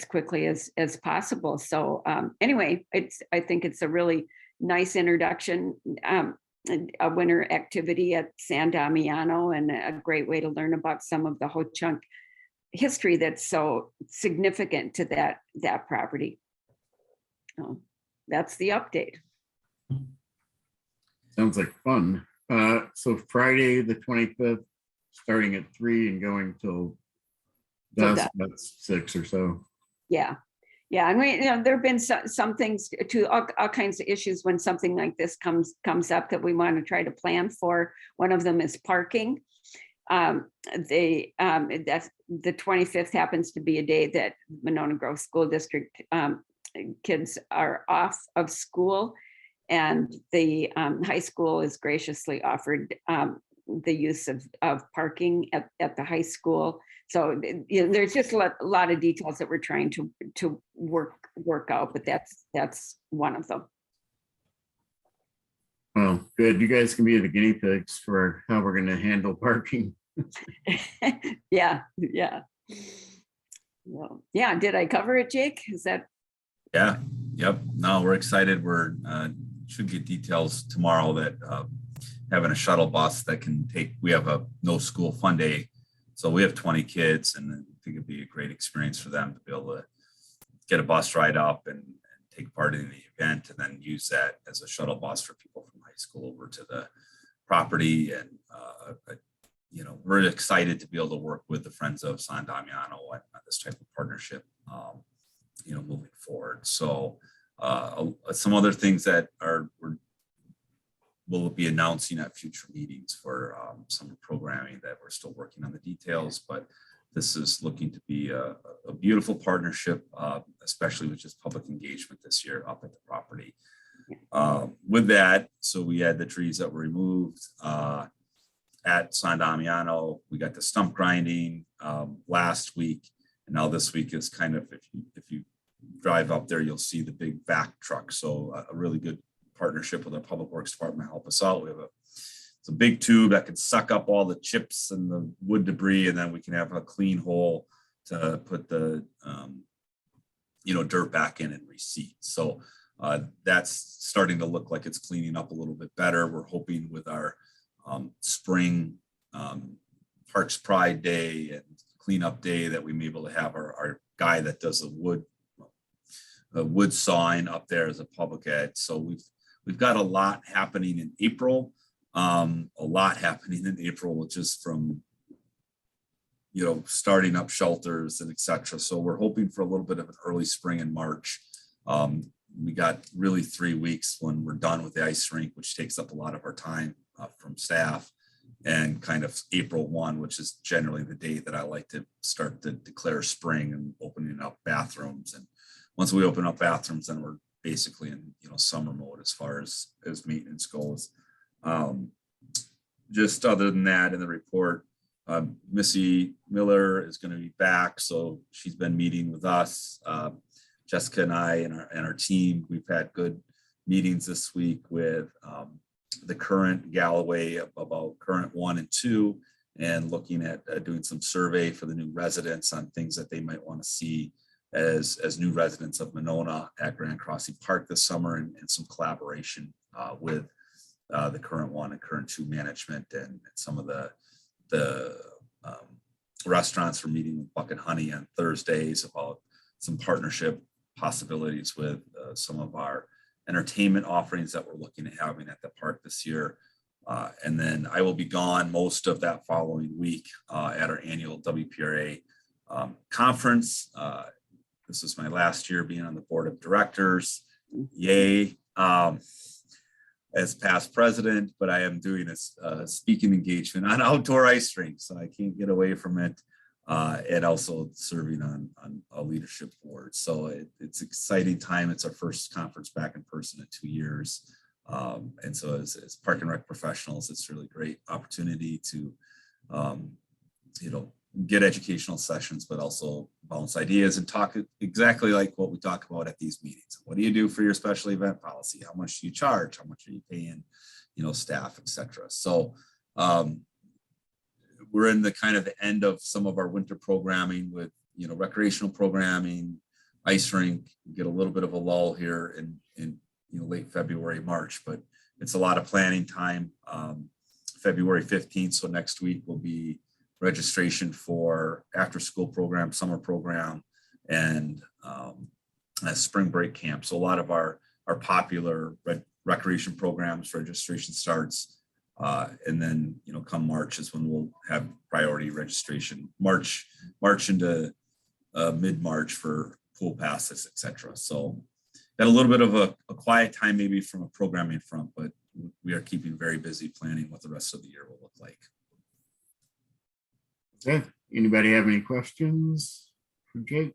quickly as possible. So anyway, I think it's a really nice introduction, a winter activity at San Damiano, and a great way to learn about some of the Ho-Chunk history that's so significant to that property. That's the update. Sounds like fun. So Friday, the 25th, starting at 3 and going till dusk, that's 6 or so. Yeah. I mean, there have been some things to all kinds of issues when something like this comes up that we want to try to plan for. One of them is parking. That's the 25th happens to be a day that Monona Grove School District kids are off of school, and the high school has graciously offered the use of parking at the high school. So there's just a lot of details that we're trying to work out, but that's one of them. Well, good. You guys can be the guinea pigs for how we're going to handle parking. Yeah. Well, yeah. Did I cover it, Jake? Is that? Yeah. Yep. No, we're excited. We're should get details tomorrow that having a shuttle bus that can take. We have a no school fun day. So we have 20 kids, and I think it'd be a great experience for them to be able to get a bus ride up and take part in the event, and then use that as a shuttle bus for people from high school over to the property. And, we're excited to be able to work with the Friends of San Damiano on this type of partnership, moving forward. So some other things that we'll be announcing at future meetings for some programming that we're still working on the details, but this is looking to be a beautiful partnership, especially with just public engagement this year up at the property. With that, so we had the trees that were removed at San Damiano. We got the stump grinding last week, and now this week is kind of, if you drive up there, you'll see the big vac truck. So a really good partnership with our Public Works Department to help us out. We have it's a big tube that can suck up all the chips and the wood debris, and then we can have a clean hole to put the dirt back in and reseed. So that's starting to look like it's cleaning up a little bit better. We're hoping with our spring Parks Pride Day and cleanup day that we may be able to have our guy that does a wood sawing up there as a public ed. So we've got a lot happening in April. Just from starting up shelters and etc. So we're hoping for a little bit of an early spring in March. We got really 3 weeks when we're done with the ice rink, which takes up a lot of our time from staff, and kind of April 1, which is generally the date that I like to start to declare spring and opening up bathrooms. And once we open up bathrooms, then we're basically in summer mode as far as maintenance goes. Just other than that, in the report, Missy Miller is going to be back, so she's been meeting with us. Jessica and I and our team, we've had good meetings this week with the current Galloway about current 1 and 2, and looking at doing some survey for the new residents on things that they might want to see as new residents of Monona at Grand Crossing Park this summer, and some collaboration with the current 1 and current 2 management, and some of the restaurants. We're meeting with Buck and Honey on Thursdays about some partnership possibilities with some of our entertainment offerings that we're looking at having at the park this year. And then I will be gone most of that following week at our annual WPRA conference. This is my last year being on the board of directors. Yay. As past president, but I am doing a speaking engagement on outdoor ice rinks, so I can't get away from it, and also serving on a leadership board. So it's an exciting time. It's our first conference back in person in 2 years, and so as Park and Rec professionals, it's a really great opportunity to get educational sessions, but also bounce ideas and talk exactly like what we talk about at these meetings. What do you do for your special event policy? How much do you charge? How much are you paying, staff, etc. So we're in the kind of the end of some of our winter programming with, recreational programming, ice rink. We get a little bit of a lull here in late February, March, but it's a lot of planning time. February 15th, so next week will be registration for after school program, summer program, and a spring break camp. So a lot of our popular recreation programs registration starts, and then come March is when we'll have priority registration. March into mid-March for pool passes, etc. So got a little bit of a quiet time maybe from a programming front, but we are keeping very busy planning what the rest of the year will look like. Okay. Anybody have any questions for Jake?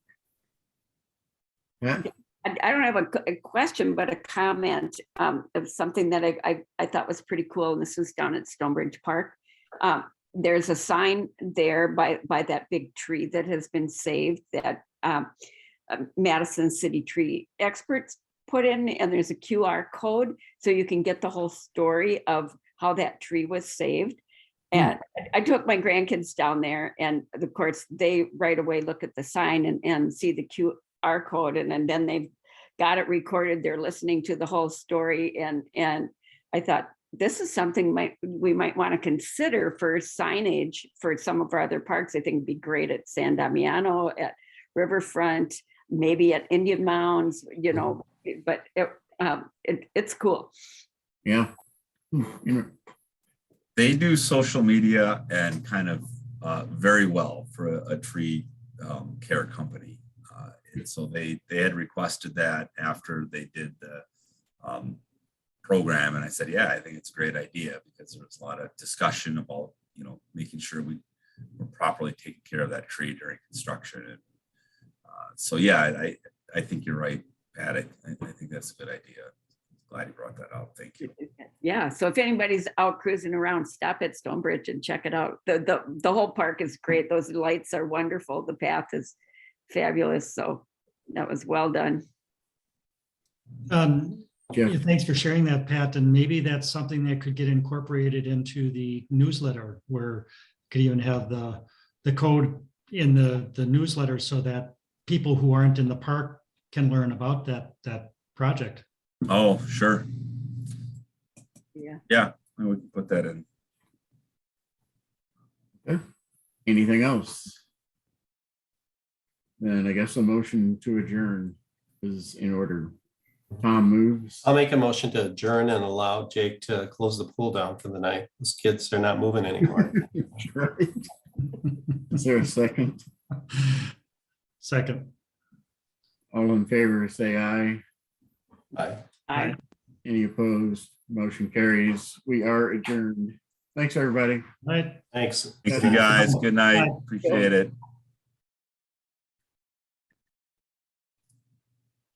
Yeah. I don't have a question, but a comment of something that I thought was pretty cool. And this was down at Stonebridge Park. There's a sign there by that big tree that has been saved that Madison City Tree experts put in, and there's a QR code so you can get the whole story of how that tree was saved. And I took my grandkids down there, and of course they right away look at the sign and see the QR code, and then they've got it recorded. They're listening to the whole story, and I thought this is something we might want to consider for signage for some of our other parks. I think it'd be great at San Damiano, at Riverfront, maybe at Indian Mounds, but it's cool. Yeah. They do social media and kind of very well for a tree care company. And so they had requested that after they did the program. And I said, yeah, I think it's a great idea, because there was a lot of discussion about, making sure we're properly taking care of that tree during construction. And so, yeah, I think you're right, Pat. I think that's a good idea. Glad you brought that up. Thank you. Yeah. So if anybody's out cruising around, stop at Stonebridge and check it out. The whole park is great. Those lights are wonderful. The path is fabulous. So That was well done. Jeff, Yeah, thanks for sharing that, Pat. And maybe that's something that could get incorporated into the newsletter where could even have the code in the newsletter so that people who aren't in the park can learn about that project. Oh, sure. Yeah. Yeah, we can put that in. anything else? Then I guess a motion to adjourn is in order. Tom moves. I'll make a motion to adjourn and allow Jake to close the pool down for the night. Those kids are not moving anymore. Right. Is there a second? Second. All in favor, say aye. Bye. I Any opposed? Motion carries. We are adjourned. Thanks, everybody. Right. Thanks. Thank you guys. Good night. Appreciate it.